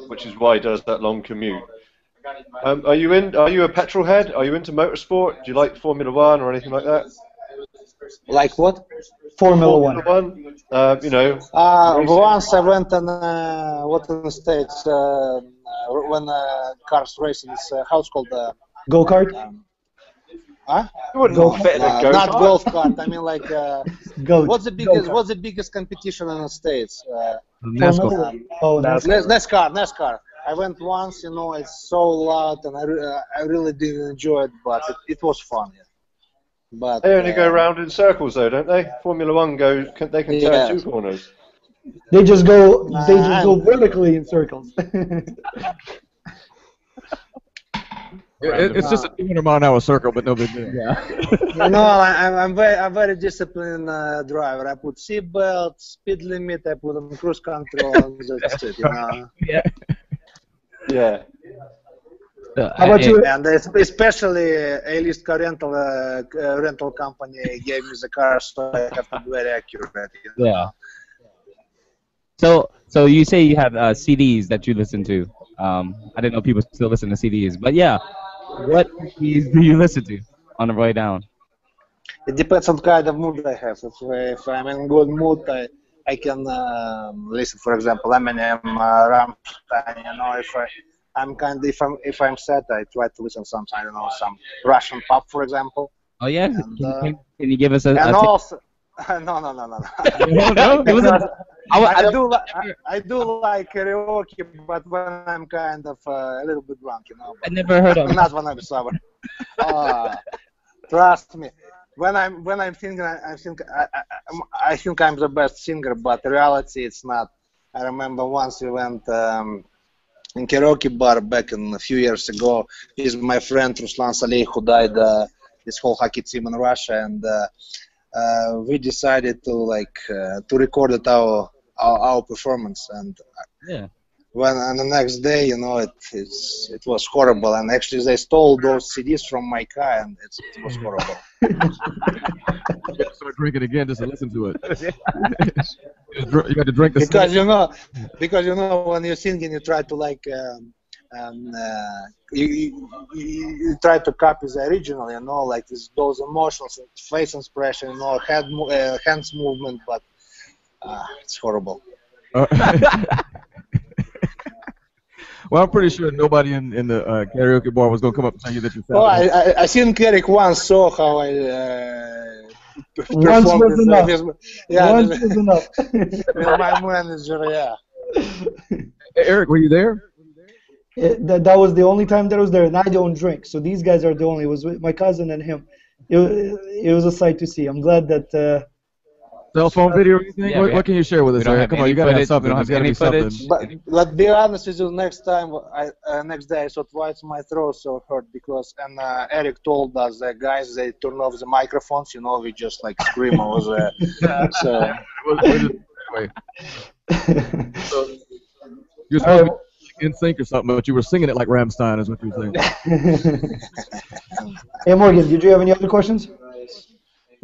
which is why he does that long commute. Are you a petrol head? Are you into motorsport? Do you like Formula One or anything like that? Like what? Formula One. Once I went in the States when cars racing. How it's called? Go kart. Huh? Not golf cart. I mean like. What's the biggest competition in the States? NASCAR. NASCAR. I went once. It's so loud, and I really didn't enjoy it, but it was fun. Yeah. But they only go round in circles, though, don't they? Formula One they can turn 2 corners. They just go vertically in circles. It's just a 200-mile-an-hour circle, but no big deal. Yeah. I'm very disciplined driver. I put seat belt, speed limit. I put on cruise control. And that's it. Yeah. How about you? And especially A-list car rental company gave me the car, so I have to be very accurate. Yeah. So you say you have CDs that you listen to. I didn't know people still listen to CDs, but yeah, what CDs do you listen to on the way down? It depends on kind of mood I have. If I'm in good mood, I can listen. For example, Eminem, Rammstein. If I'm sad, I try to listen some Russian pop, for example. Oh yeah, and, can you give us a? And also, no. I do like karaoke, but when I'm kind of a little bit drunk, I never heard of it. Not when I'm sober. Trust me. When I'm singing, I think I'm the best singer, but in reality, it's not. I remember once we went. In karaoke bar back a few years ago, is my friend Ruslan Saleh, who died. This whole hockey team in Russia, and we decided to to record our performance. And when on the next day, it was horrible. And actually, they stole those CDs from my car, and it was horrible. You start drinking again just to listen to it. You got to drink the because when you're singing, you try to you try to copy the original, like those emotions, face expression, hands movement, but it's horrible. Well, I'm pretty sure nobody in the karaoke bar was going to come up and tell you that you Well, I think Eric once saw how I once was enough. Once was enough. With my manager, yeah. Hey, Eric, were you there? That was the only time that I was there, and I don't drink. So these guys are the only. It was with my cousin and him. It was a sight to see. I'm glad that. Cell phone video or anything? Yeah, what can you share with us? Come on, you gotta have something. We don't There's have gotta any be footage. something. But let's be honest with you. Next time, next day, I thought, why is my throat so hurt? Because Eric told us that guys, they turn off the microphones. You know, we just like scream over there. So. Anyway. So, you're supposed to be in sync or something, but you were singing it like Rammstein, is what you were saying. Hey Morgan, did you have any other questions?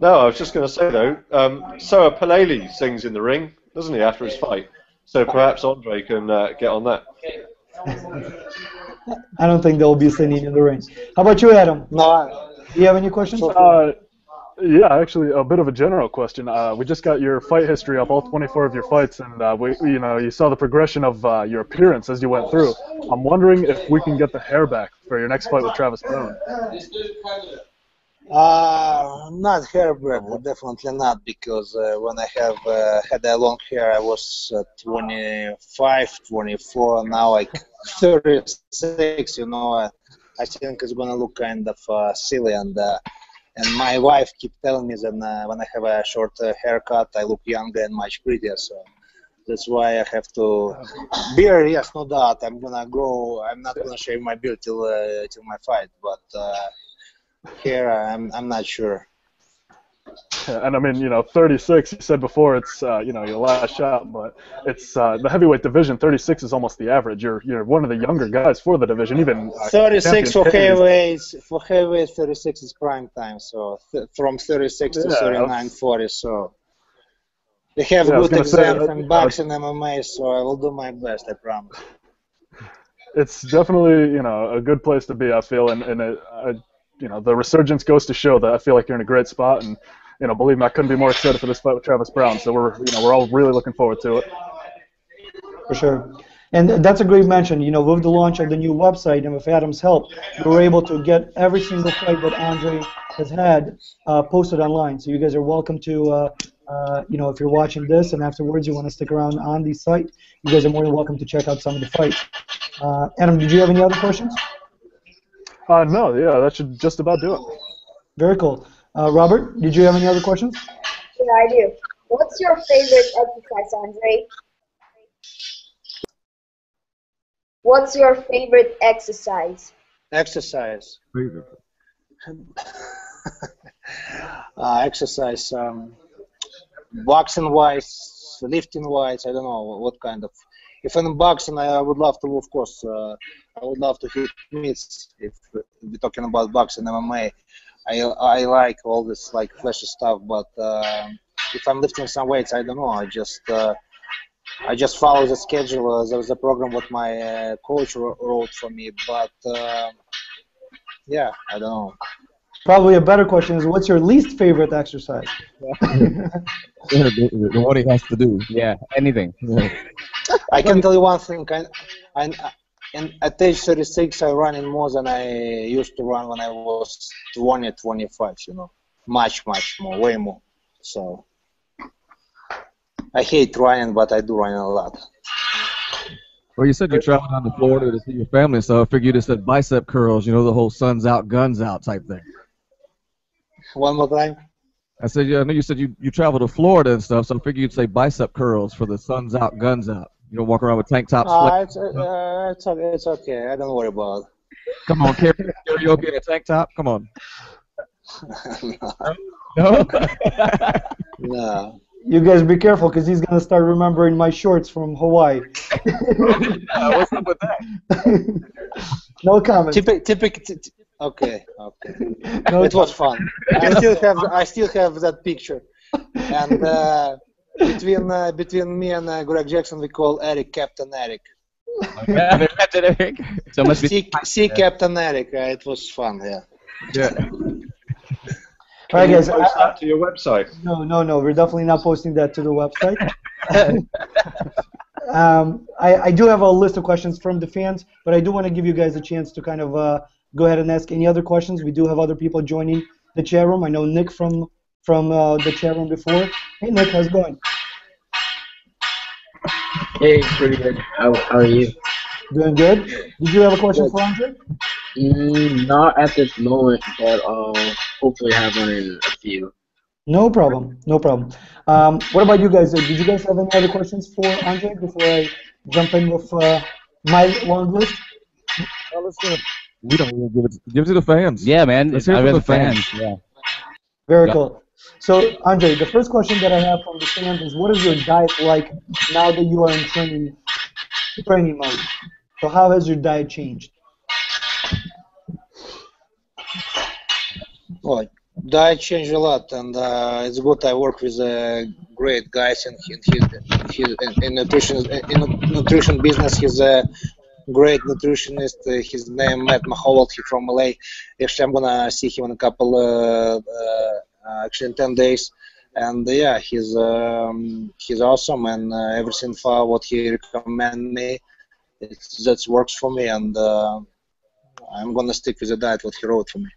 No, I was just going to say though, Soa Paleli sings in the ring, doesn't he, after his fight? So perhaps Andrei can get on that. I don't think they'll be singing in the ring. How about you, Adam? No. Do you have any questions? Yeah, actually, a bit of a general question. We just got your fight history up, all 24 of your fights, and you saw the progression of your appearance as you went through. I'm wondering if we can get the hair back for your next fight with Travis Brown. Not hair back, definitely not, because when I have had a long hair, I was 25, 24, now like 36. You know, I think it's gonna look kind of silly, and my wife keep telling me that when I have a short haircut, I look younger and much prettier. So that's why I have to beard. Yes, no doubt. I'm gonna grow. I'm not gonna shave my beard till my fight, but hair, I'm not sure. And I mean, 36. You said before it's your last shot, but it's the heavyweight division. 36 is almost the average. You're one of the younger guys for the division. Even 36 for heavyweights. For heavyweight, 36 is prime time. So from 36 to 39, 40. So they have good exams in boxing, MMA. So I will do my best. I promise. It's definitely a good place to be. I feel, and the resurgence goes to show that I feel like you're in a great spot, and believe me, I couldn't be more excited for this fight with Travis Brown. So we're all really looking forward to it. For sure, and that's a great mention. With the launch of the new website and with Adam's help, we were able to get every single fight that Andrei has had posted online. So you guys are welcome to, if you're watching this and afterwards you want to stick around on the site, you guys are more than welcome to check out some of the fights. Adam, did you have any other questions? No, yeah, that should just about do it. Very cool. Robert, did you have any other questions? Yeah, I do. What's your favorite exercise, Andrei? What's your favorite exercise? Exercise. Exercise. Boxing-wise, lifting-wise, I don't know what kind of. If I'm boxing, I would love to, of course, I would love to hit mitts. If we're talking about boxing, MMA, I like all this like flashy stuff. But if I'm lifting some weights, I don't know. I just follow the schedule. There was a program what my coach wrote for me. But yeah, I don't know. Probably a better question is, what's your least favorite exercise? The one he has to do. Yeah, anything. Yeah. I can tell you one thing. At age 36, I run in more than I used to run when I was 20, 25. Much, much more, way more. So I hate running, but I do run a lot. Well, you said you traveled down to Florida to see your family, so I figured you just said bicep curls. The whole "sun's out, guns out" type thing. One more time. I said, yeah, I know you said you traveled to Florida and stuff, so I figured you'd say bicep curls for the "sun's out, guns out." You don't walk around with tank tops. It's okay. I don't worry about it. Come on, karaoke in a tank top? Come on. No. No? No. You guys be careful, because he's going to start remembering my shorts from Hawaii. What's up with that? No comment. Okay. No, it was fun. I still have that picture. And between me and Greg Jackson, we call Eric Captain Eric. Captain Eric. So must be see Captain Eric. It was fun. Yeah. All right, guys. Post that to your website. No. We're definitely not posting that to the website. I do have a list of questions from the fans, but I do want to give you guys a chance to kind of go ahead and ask any other questions. We do have other people joining the chat room. I know Nick from the chat room before. Hey, Nick, how's it going? Hey, pretty good. How are you? Doing good. Did you have a question Good. for Andre? Not at this moment, but hopefully have one in a few. No problem. No problem. What about you guys? Did you guys have any other questions for Andre before I jump in with my long list? Well, we don't even give it to the fans. Yeah, man. Let's hear I from read the the fans. fans. Yeah. Very Go. cool. So, Andre, the first question that I have from the fans is, what is your diet like now that you are in training mode? So, how has your diet changed? Well, diet changed a lot, and it's good. I work with great guys in nutrition business. He's a great nutritionist. His name Matt Maholt. He's from LA. Actually, I'm gonna see him in a couple, actually in 10 days. And yeah, he's awesome, and everything for what he recommend me, that works for me, and I'm gonna stick with the diet what he wrote for me.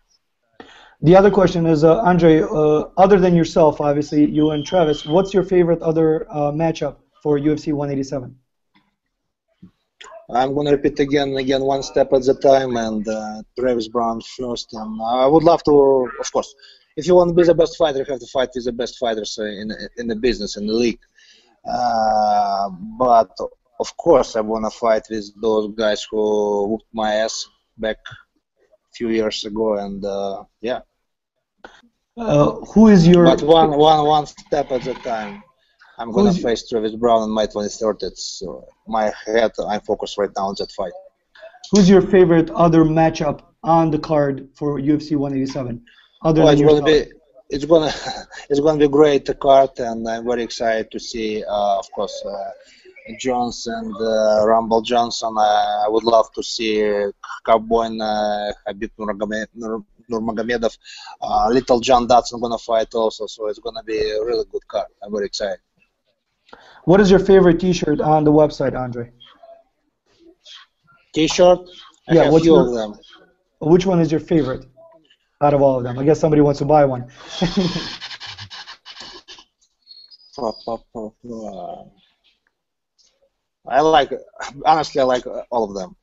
The other question is, Andre, other than yourself, obviously, you and Travis, what's your favorite other matchup for UFC 187? I'm gonna repeat again, one step at a time, and Travis Brown first. And I would love to, of course, if you want to be the best fighter, you have to fight with the best fighters in the business, in the league. But of course, I wanna fight with those guys who whooped my ass back a few years ago, and yeah. Who is your? But one step at a time. I'm gonna face Travis Brown on May 23rd. It's my head. I'm focused right now on that fight. Who's your favorite other matchup on the card for UFC 187? Other Well, than it's yourself? gonna be it's gonna be a great card, and I'm very excited to see, of course, Jones and Rumble Johnson. I would love to see Cowboy and Habib Nurmagomedov. Little John Dodson gonna fight also, so it's gonna be a really good card. I'm very excited. What is your favorite T-shirt on the website, Andre? T-shirt? I Yeah, have what's few your- of them. Which one is your favorite out of all of them? I guess somebody wants to buy one. Honestly, I like all of them.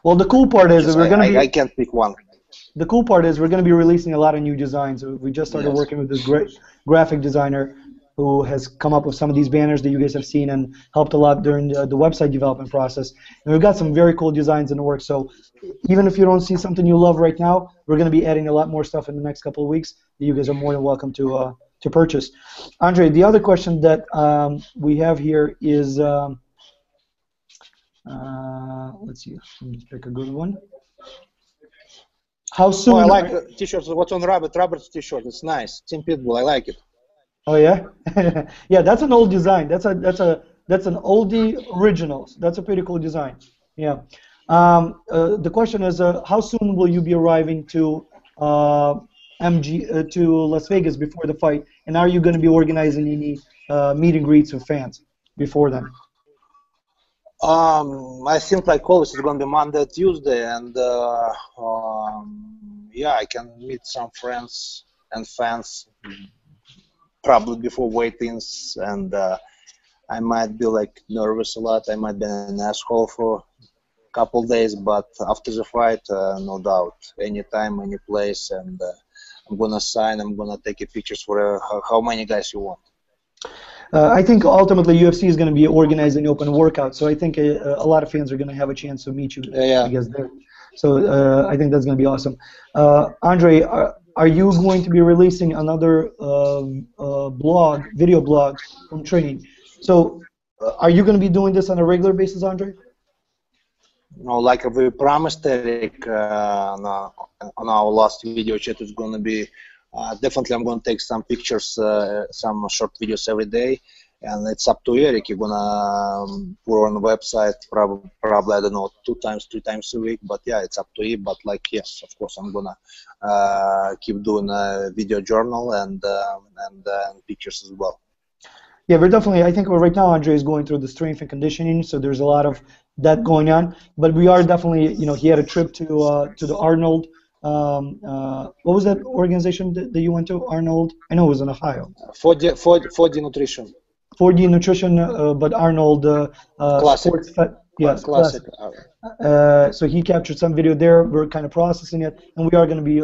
Well, the cool part is that we're gonna be. I can't pick one. The cool part is we're going to be releasing a lot of new designs. We just started working with this great graphic designer who has come up with some of these banners that you guys have seen and helped a lot during the website development process. And we've got some very cool designs in the works. So even if you don't see something you love right now, we're going to be adding a lot more stuff in the next couple of weeks that you guys are more than welcome to purchase. Andre, the other question that we have here is, let's see, let me pick a good one. How soon? Oh, I like the t-shirts. What's on Robert's t-shirt? It's nice. Team Pitbull. I like it. Oh yeah, yeah. That's an old design. That's an oldie original. That's a pretty cool design. Yeah. The question is, how soon will you be arriving to to Las Vegas before the fight, and are you going to be organizing any meet and greets with fans before then? I think like always it's gonna be Monday, Tuesday, and yeah, I can meet some friends and fans probably before weigh-ins, and I might be like nervous a lot. I might be an asshole for a couple days, but after the fight, no doubt, anytime, any place, and I'm gonna sign. I'm gonna take pictures for how many guys you want. I think ultimately UFC is going to be organizing open workouts, so I think a lot of fans are going to have a chance to meet you. I guess there. So I think that's going to be awesome. Andre, are you going to be releasing another video blog from training? So are you going to be doing this on a regular basis, Andre? No, like we promised, Eric, on our last video chat, it's going to be. Definitely, I'm going to take some pictures, some short videos every day, and it's up to Eric. You're going to put on the website probably, I don't know, 2 times, 3 times a week, but yeah, it's up to you. But like, yes, of course, I'm going to keep doing a video journal and pictures as well. Yeah, we're definitely, I think right now Andre is going through the strength and conditioning, so there's a lot of that going on. But we are definitely, he had a trip to the Arnold. What was that organization that you went to, Arnold? I know it was in Ohio. 4D Nutrition. 4D Nutrition, but Arnold Classic. Yes, classic. So he captured some video there. We're kind of processing it, and we are going to be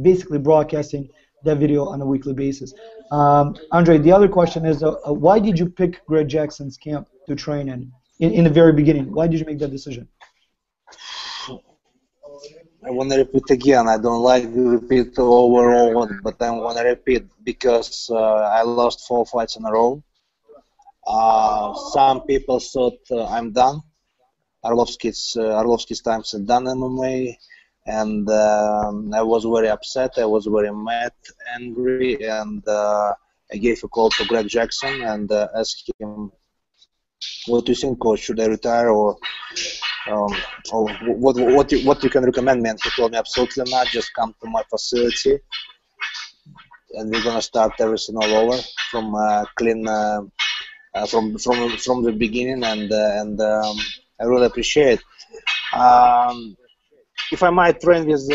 basically broadcasting that video on a weekly basis. Andre, the other question is, why did you pick Greg Jackson's camp to train in the very beginning? Why did you make that decision? I want to repeat again. I don't like to repeat over, but I want to repeat because I lost 4 fights in a row. Some people thought I'm done. Arlovski's times are done MMA, and I was very upset. I was very mad, angry, and I gave a call to Greg Jackson and asked him, "What do you think, coach? Should I retire or what you can recommend me?" And he told me, "Absolutely not. Just come to my facility, and we're gonna start everything all over from clean." From the beginning, and I really appreciate. If I might train with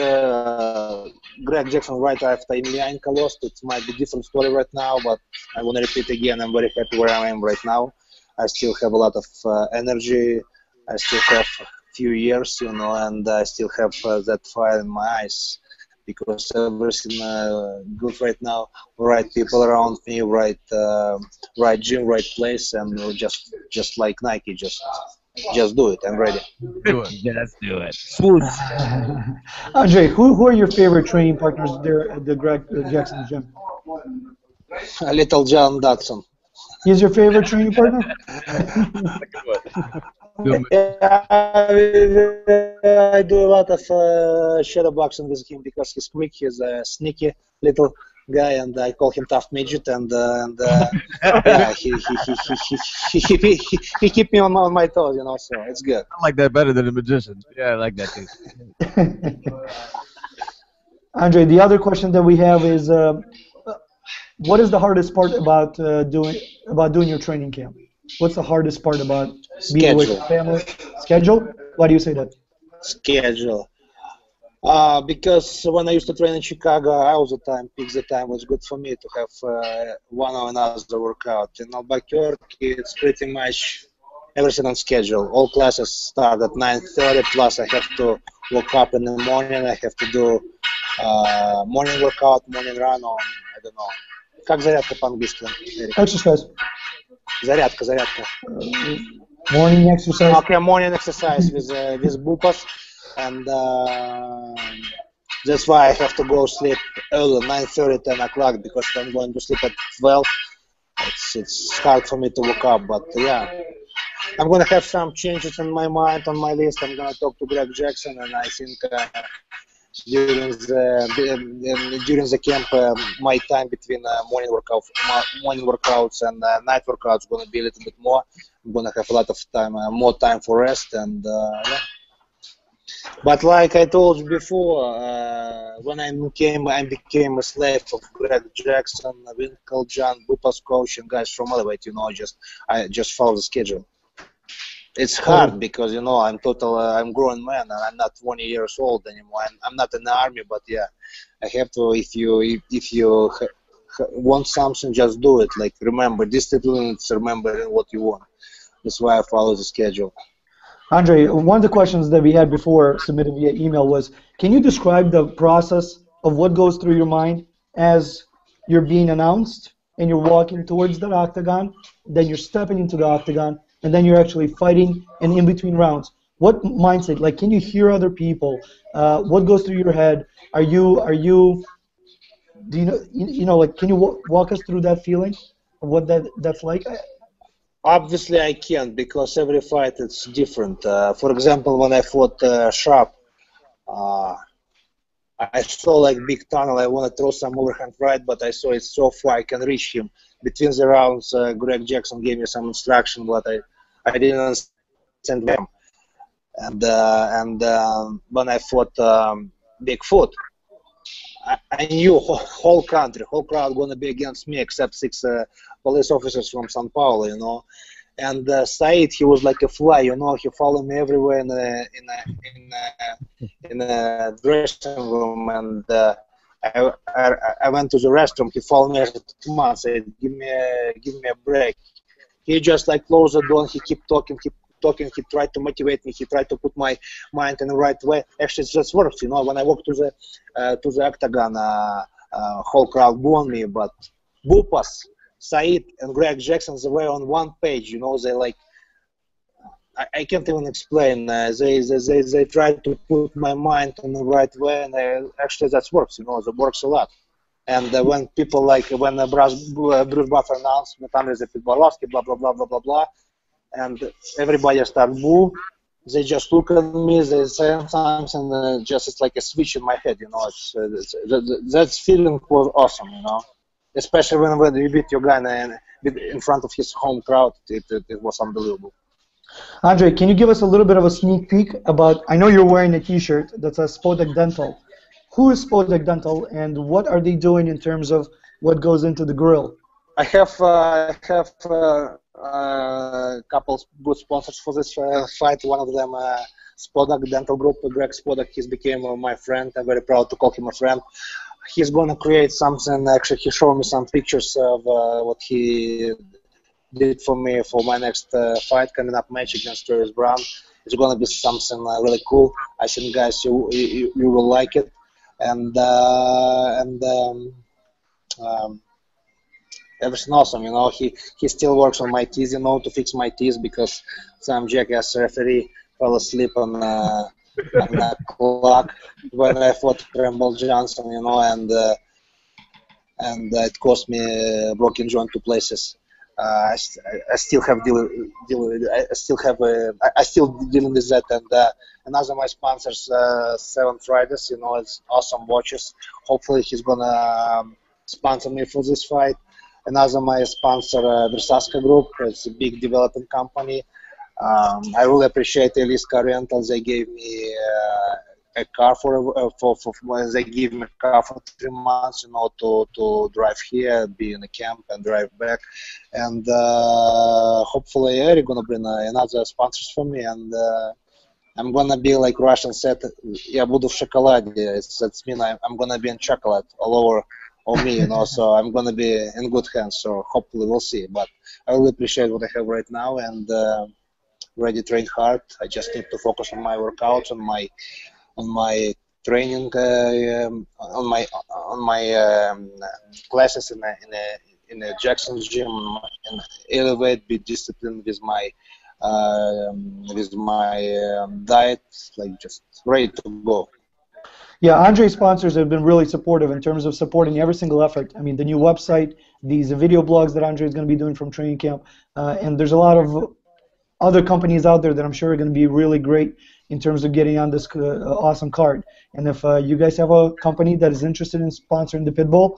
Greg Jackson right after Emelianenko lost, it might be a different story right now. But I want to repeat again, I'm very happy where I am right now. I still have a lot of energy. I still have a few years, and I still have that fire in my eyes. Because everything good right now, right people around me, right gym, right place, and just like Nike, just do it. I'm ready. Just do it. Swoosh. Andre, who are your favorite training partners there at the Greg Jackson gym? Little John Dodson. He's your favorite training partner? I do a lot of shadow boxing with him because he's quick. He's a sneaky little guy, and I call him Tough Midget. And yeah, he keep me on my toes, So it's good. I like that better than a magician. Yeah, I like that too. Andre, the other question that we have is, what is the hardest part about doing your training camp? What's the hardest part about being with your family? Schedule? Why do you say that? Schedule. Because when I used to train in Chicago, I all the time pick the time was good for me to have one or another workout. In Albuquerque, it's pretty much everything on schedule. All classes start at 9:30. Plus, I have to wake up in the morning. I have to do morning workout, morning run, or I don't know. Как зарядка по-английски? Exercise. Зарядка. Morning exercise. Okay, morning exercise with bupas, and that's why I have to go sleep early, 9:30, 10 o'clock, because if I'm going to sleep at 12, it's hard for me to wake up. But yeah, I'm gonna have some changes in my mind on my list. I'm gonna talk to Greg Jackson, and I think during the camp, my time between morning workouts and night workouts is gonna be a little bit more. I'm gonna have a lot of time, more time for rest, and yeah. But like I told you before, when I became a slave of Greg Jackson, Winkle, John, Bupas coach, and guys from Elevate. I just follow the schedule. It's hard because I'm grown man and I'm not 20 years old anymore. I'm not in the army, but yeah, I have to. If you want something, just do it. Like remember discipline. Remember what you want. That's why I follow the schedule. Andre, one of the questions that we had before submitted via email was, can you describe the process of what goes through your mind as you're being announced and you're walking towards the octagon, then you're stepping into the octagon, and then you're actually fighting, and in between rounds? What mindset? Like, can you hear other people? What goes through your head? Do you know? Like, can you walk us through that feeling of what that's like? Obviously, I can't because every fight it's different. For example, when I fought Sharp, I saw like big tunnel. I want to throw some overhand right, but I saw it's so far I can reach him. Between the rounds, Greg Jackson gave me some instruction, but I didn't understand them. And when I fought Bigfoot, I knew whole country, whole crowd gonna be against me except 6 police officers from São Paulo, And Said, he was like a fly, He followed me everywhere in the dressing room, and I went to the restroom. He followed me. I said, "Come on," said, "Give me a break." He just like closed the door. And he kept talking, he tried to motivate me, he tried to put my mind in the right way. Actually, it just works, you know. When I walked to the octagon, whole crowd boo on me, but Bupas, Said, and Greg Jackson, they were on one page, you know. They like, I can't even explain. They tried to put my mind in the right way, and actually that works, you know. That works a lot. And when people like, when Bruce Buffer announced that Andrei Arlovski, blah, blah, blah, blah, blah, blah, and everybody start boo, they just look at me, they say something, and just it's like a switch in my head, you know. That feeling was awesome, you know. Especially when you beat your guy in front of his home crowd, it was unbelievable. Andrei, can you give us a little bit of a sneak peek about, I know you're wearing a t-shirt that says Spodek Dental. Who is Spodek Dental, and what are they doing in terms of what goes into the grill? I have a couple good sponsors for this fight. One of them, Spodek Dental Group, Greg Spodek. He's became my friend. I'm very proud to call him a friend. He's going to create something. Actually, he showed me some pictures of what he did for me for my next fight, coming up match against Travis Brown. It's going to be something really cool. I think, guys, you will like it. And everything awesome, you know. He still works on my teeth, you know, to fix my teeth, because some jackass referee fell asleep on the clock when I fought Campbell Johnson, you know, and it cost me a broken jaw in 2 places. I still dealing with that, and another my sponsors, 7 Fridays, you know, it's awesome watches. Hopefully he's gonna sponsor me for this fight. Another my sponsor, Versaska Group, it's a big development company. I really appreciate Eliska Rental. They gave me a car they give me a car for 3 months, you know, to drive here, be in the camp, and drive back. And hopefully Eric gonna bring another sponsors for me, and I'm gonna be, like Russian said, я буду в шоколаде. That means I'm gonna be in chocolate all over on me, you know. So I'm gonna be in good hands. So hopefully we'll see. But I really appreciate what I have right now, and ready to train hard. I just need to focus on my workouts, on my training, on my classes in the Jackson's gym, and elevate, be disciplined with my diet, like just ready to go. Yeah, Andrei's sponsors have been really supportive in terms of supporting every single effort. I mean, the new website, these video blogs that Andrei is going to be doing from training camp, and there's a lot of other companies out there that I'm sure are going to be really great in terms of getting on this awesome card. And if you guys have a company that is interested in sponsoring the Pitbull,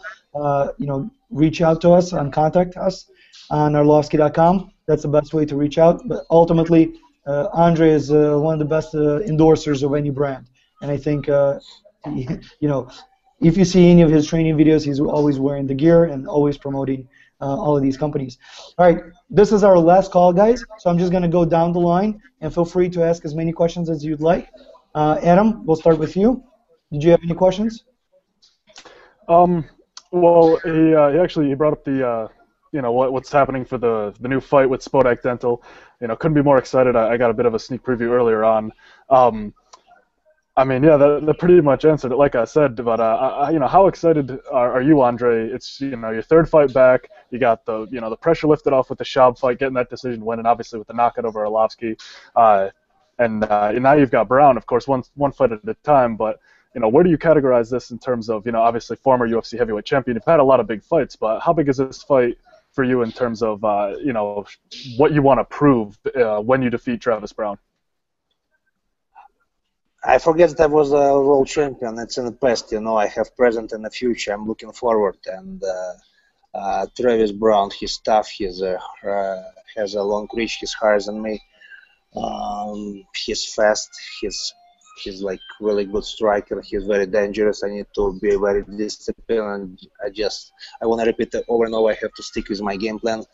you know, reach out to us and contact us on arlovski.com. That's the best way to reach out. But ultimately, Andrei is one of the best endorsers of any brand. And I think, you know, if you see any of his training videos, he's always wearing the gear and always promoting all of these companies. All right, this is our last call, guys. So I'm just going to go down the line, and feel free to ask as many questions as you'd like. Adam, we'll start with you. Did you have any questions? Well, he brought up the you know, what's happening for the new fight with Spodek Dental. You know, couldn't be more excited. I got a bit of a sneak preview earlier on. I mean, yeah, that pretty much answered it, like I said. But you know, how excited are you, Andrei? It's, you know, your 3rd fight back. You got the, you know, the pressure lifted off with the Schaub fight, getting that decision win, and obviously with the knockout over Arlovski. And now you've got Brown, of course, one fight at a time. But, you know, where do you categorize this in terms of, you know, obviously former UFC heavyweight champion? You've had a lot of big fights, but how big is this fight for you in terms of, you know, what you want to prove when you defeat Travis Brown? I forget that I was a world champion. It's in the past, you know. I have present and the future. I'm looking forward. And Travis Brown, he's tough. He's has a long reach. He's higher than me. He's fast. He's like really good striker. He's very dangerous. I need to be very disciplined. I want to repeat it over and over. I have to stick with my game plan.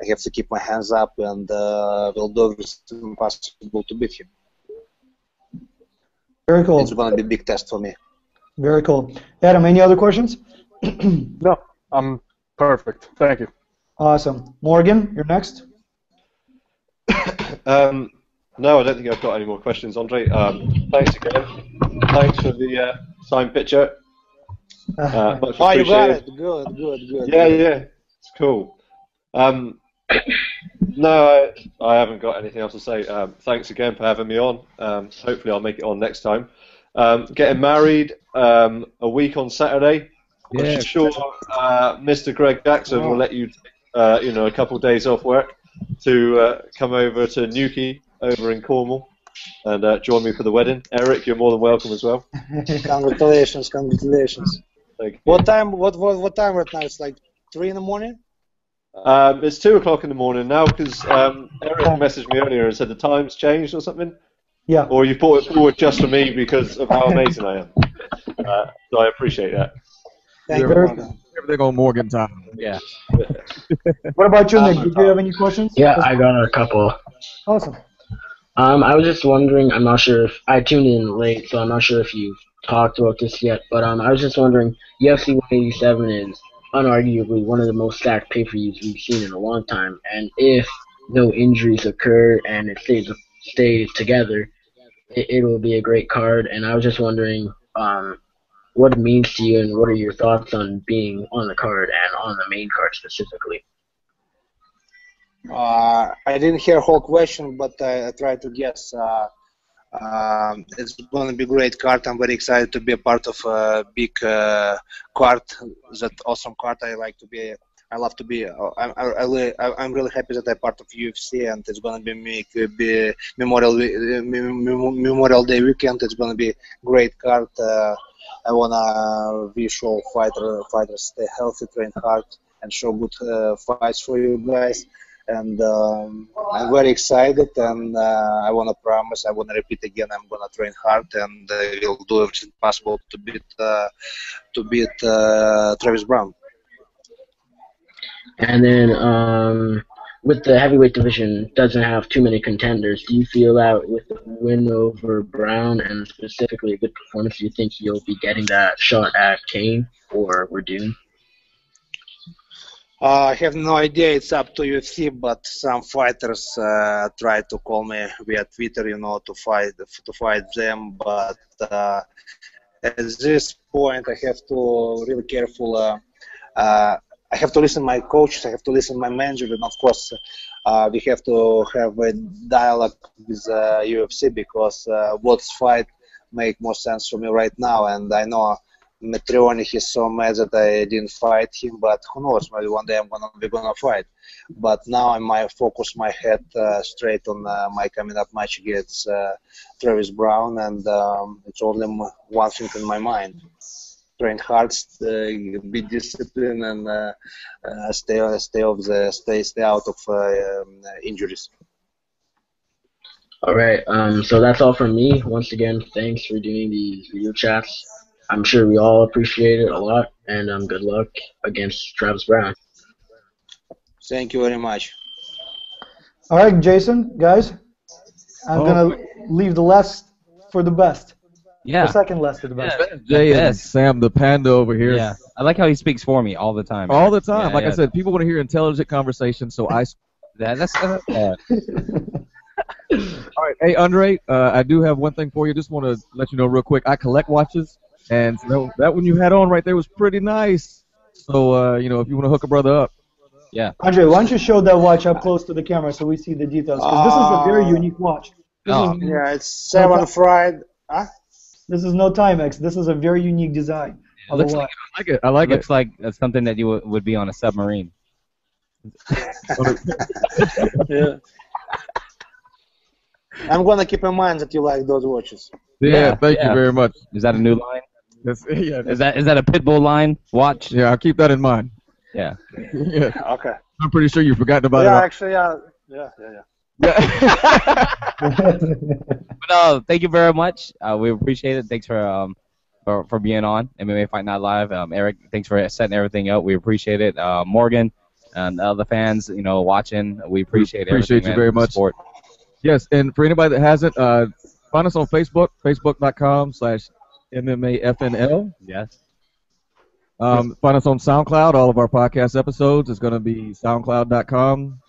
I have to keep my hands up, and will do everything possible to beat him. Very cool. It's going to be a big test for me. Very cool. Adam, any other questions? No, I'm perfect. Thank you. Awesome. Morgan, you're next. No, I don't think I've got any more questions, Andre. Thanks again. Thanks for the signed picture. Much Oh, you got appreciated. it. Good. Yeah, yeah, it's cool. No, I haven't got anything else to say. Thanks again for having me on. Hopefully I'll make it on next time. Getting married a week on Saturday. Yeah. I'm sure Mr. Greg Jackson will let you, a couple of days off work to come over to Newquay over in Cornwall and join me for the wedding. Eric, you're more than welcome as well. Congratulations. Thank you. What time? What time right now? It's like 3 in the morning. It's 2 o'clock in the morning now because Eric messaged me earlier and said the time's changed or something. Yeah. Or you brought it forward just for me because of how amazing I am. So I appreciate that. Thank you, Very Morgan. Everything on Morgan time. Yeah. What about you, Nick? Did you have any questions? Yeah, I got a couple. Awesome. I was just wondering, I'm not sure if I tuned in late, so I'm not sure if you've talked about this yet, but I was just wondering, UFC 187 is unarguably one of the most stacked pay-per-views we've seen in a long time, and if no injuries occur and it stays together, it will be a great card, and I was just wondering what it means to you and what are your thoughts on being on the card and on the main card specifically. I didn't hear whole question, but I tried to guess. It's going to be a great card. I'm very excited to be a part of a big card. That awesome card. I love to be. I'm really happy that I'm part of UFC, and it's going to be Memorial Day weekend. It's going to be great card. I wanna wish all fighters stay healthy, train hard, and show good fights for you guys. And I'm very excited, and I want to promise, I want to repeat again, I'm going to train hard, and we'll do everything possible to beat Travis Brown. And then with the heavyweight division, doesn't have too many contenders. Do you feel that with the win over Brown and specifically a good performance, do you think he'll be getting that shot at Kane, or we're doomed? I have no idea. It's up to UFC, but some fighters try to call me via Twitter, to fight them. But at this point, I have to really careful. I have to listen to my coaches. I have to listen to my manager, and of course, we have to have a dialogue with UFC because what's fight make more sense for me right now, and I know. Metrioni, he's so mad that I didn't fight him, but who knows, maybe one day we're gonna fight. But now I might focus my head straight on my coming up match against Travis Brown, and it's only one thing in my mind: train hard, be disciplined, and stay out of injuries. All right, so that's all from me. Once again, thanks for doing these video chats. I'm sure we all appreciate it a lot, and good luck against Travis Brown. Thank you very much. All right, Jason, guys, I'm gonna leave the last for the best. Yeah. The second last to the best. Jay and Sam, the panda over here. Yeah. I like how he speaks for me all the time. All the time. Yeah, like I said, people want to hear intelligent conversation, so I. That's All right, hey Andrei, I do have one thing for you. Just want to let you know real quick. I collect watches. And so that one you had on right there was pretty nice. So, if you want to hook a brother up. Yeah. Andrei, why don't you show that watch up close to the camera so we see the details? Because this is a very unique watch. It's 7 Friday. Huh? This is no Timex. This is a very unique design. It looks like it. I like it. Looks like that's something that you would be on a submarine. Yeah. I'm going to keep in mind that you like those watches. Yeah, thank you very much. Is that a new line? Yeah. Is that a Pitbull line watch? Yeah, I'll keep that in mind. Yeah. Yeah. Okay. I'm pretty sure you've forgotten about it. Yeah, actually, yeah. But no, thank you very much. We appreciate it. Thanks for being on MMA Fight Night Live. Eric, thanks for setting everything up. We appreciate it. Morgan and other fans, watching, we appreciate you very much. Support. Yes, and for anybody that hasn't, find us on Facebook, facebook.com/MMAFNL. Yes. Find us on SoundCloud. All of our podcast episodes is going to be soundcloud.com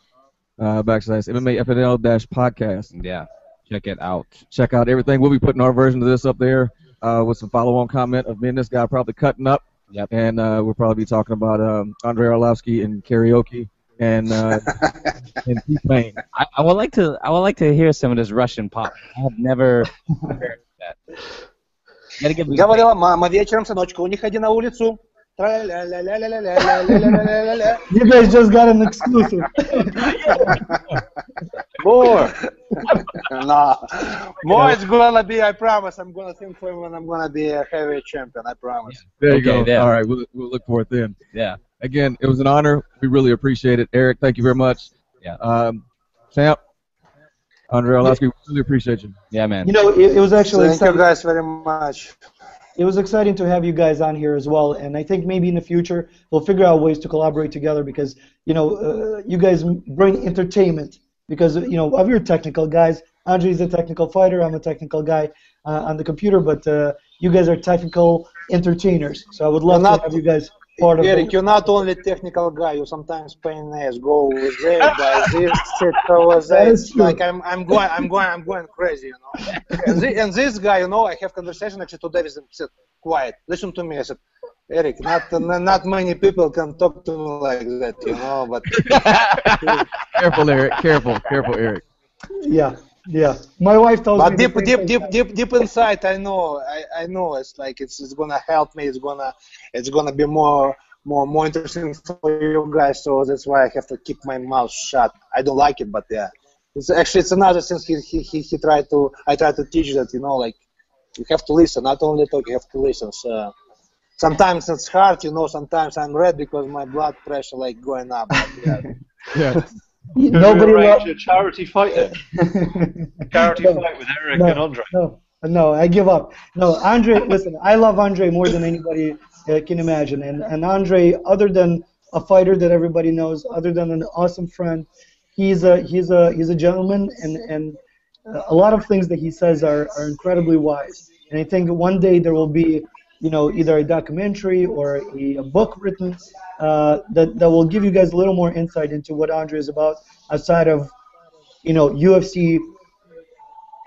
/MMAFNL-podcast. Yeah. Check it out. Check out everything. We'll be putting our version of this up there with some follow-on comment of me and this guy probably cutting up. Yep. And we'll probably be talking about Andrei Arlovski and karaoke and T-Pain. I would like to hear some of this Russian pop. I have never heard that. You gotta give me Говорила мама вечером, сыночку, не ходи на улицу. Тра-ля-ля-ля-ля-ля-ля-ля-ля-ля. You guys just got an exclusive. More. No. More it's gonna be, I promise. I'm gonna think for when I'm gonna be a heavyweight champion, I promise. There you go. Yeah. All right, we'll look for it then. Yeah. Again, it was an honor. We really appreciate it. Eric, thank you very much. Yeah. Sam, Andrei Arlovski, really appreciate you. Yeah, man. You know, it was actually Thank you guys very much. It was exciting to have you guys on here as well, and I think maybe in the future we'll figure out ways to collaborate together because you guys bring entertainment because of your technical guys. Andrei's a technical fighter. I'm a technical guy on the computer, but you guys are technical entertainers. So I would love to have you guys part of Eric, you're not only technical guy. You sometimes pain in the ass. Go with there, buy this, sit over there. It's like I'm going crazy, And this guy, I have conversation actually today with him. Sit quiet. Listen to me. I said, Eric, not many people can talk to me like that, But careful, Eric. Careful, Eric. Yeah. My wife tells but me. But deep inside, I know it's like it's gonna help me. It's gonna be more interesting for you guys. So that's why I have to keep my mouth shut. I don't like it, but yeah, it's another thing. He tried to. I try to teach that like you have to listen, not only talk. You have to listen. So sometimes it's hard, Sometimes I'm red because my blood pressure like going up. But, yeah. Yeah. Nobody arrange a charity fight then. Charity fight with Eric and Andrei. No, I give up. No, Andrei. Listen, I love Andrei more than anybody can imagine, and Andrei, other than a fighter that everybody knows, other than an awesome friend, he's a gentleman, and a lot of things that he says are incredibly wise. And I think one day there will be either a documentary or a book written that will give you guys a little more insight into what Andrei is about outside of, UFC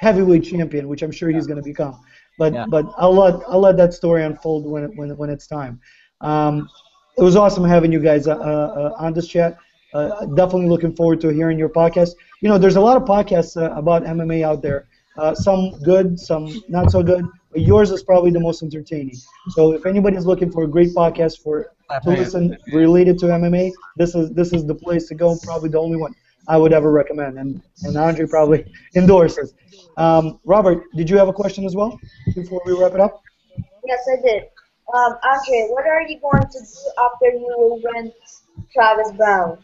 heavyweight champion, which I'm sure he's going to become. But I'll let that story unfold when it's time. It was awesome having you guys on this chat. Definitely looking forward to hearing your podcast. There's a lot of podcasts about MMA out there. Some good, some not so good. But yours is probably the most entertaining. So if anybody's looking for a great podcast to listen related to MMA, this is the place to go. Probably the only one I would ever recommend, and Andrei probably endorses. Robert, did you have a question as well before we wrap it up? Yes, I did. Andrei, what are you going to do after you win Travis Brown?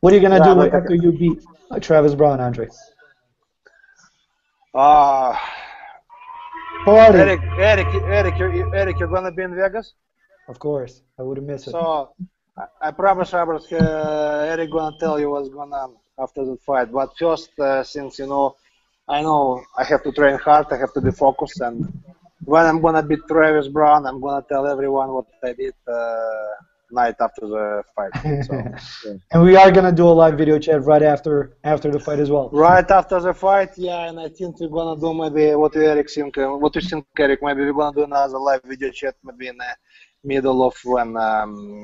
What are you gonna do after you beat Travis Brown, Andrei? Eric, you're gonna be in Vegas? Of course, I wouldn't miss it. So, I promise, Robert, Eric gonna tell you what's going on after the fight. But first, since I know I have to train hard, I have to be focused, and when I'm gonna beat Travis Brown, I'm gonna tell everyone what I did night after the fight. So, yeah. And we are gonna do a live video chat right after the fight as well. Right after the fight, yeah, and I think we're gonna do maybe what you think, Eric? Maybe we're gonna do another live video chat maybe in the middle of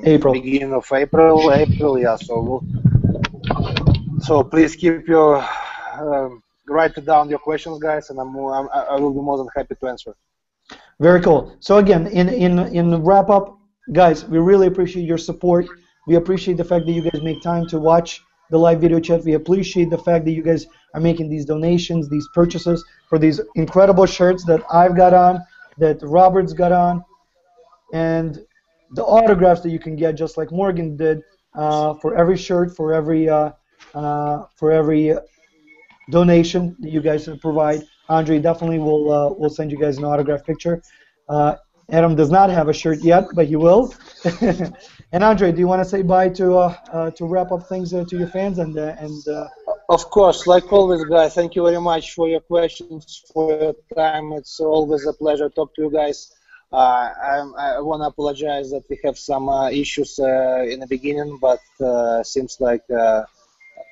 April, beginning of April, yeah. So please keep your write down your questions, guys, and I will be more than happy to answer. Very cool. So again, in wrap up, guys, we really appreciate your support. We appreciate the fact that you guys make time to watch the live video chat. We appreciate the fact that you guys are making these donations, these purchases for these incredible shirts that I've got on, that Robert's got on, and the autographs that you can get, just like Morgan did, for every shirt, for every donation that you guys provide. Andrei definitely will send you guys an autograph picture. Adam does not have a shirt yet, but he will. And Andrei, do you want to say bye to wrap up things to your fans and Of course, like always, guys. Thank you very much for your questions, for your time. It's always a pleasure to talk to you guys. I want to apologize that we have some issues in the beginning, but seems like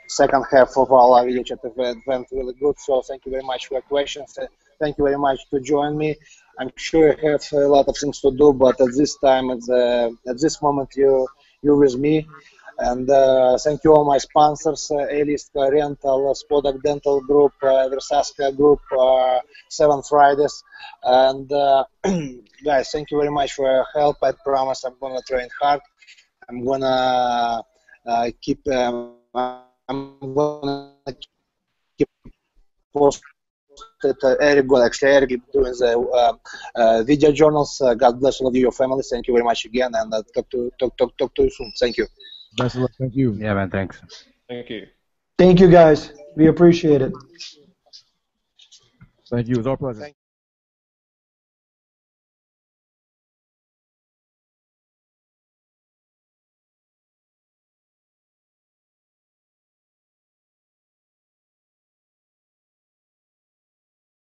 second half of our live video chat went really good. So thank you very much for your questions. Thank you very much to join me. I'm sure you have a lot of things to do, but at this time, at this moment, you're with me. And thank you all my sponsors, A-List Rental, Spodak Dental Group, Versaska Group, Seven Fridays. And guys, thank you very much for your help. I promise I'm going to train hard. I'm going to keep posted Eric good. Actually, Eric is doing the video journals. God bless all of you, your families. Thank you very much again, and talk to you soon. Thank you. Best of luck. Thank you. Yeah, man. Thanks. Thank you. Thank you, guys. We appreciate it. Thank you. It was our pleasure.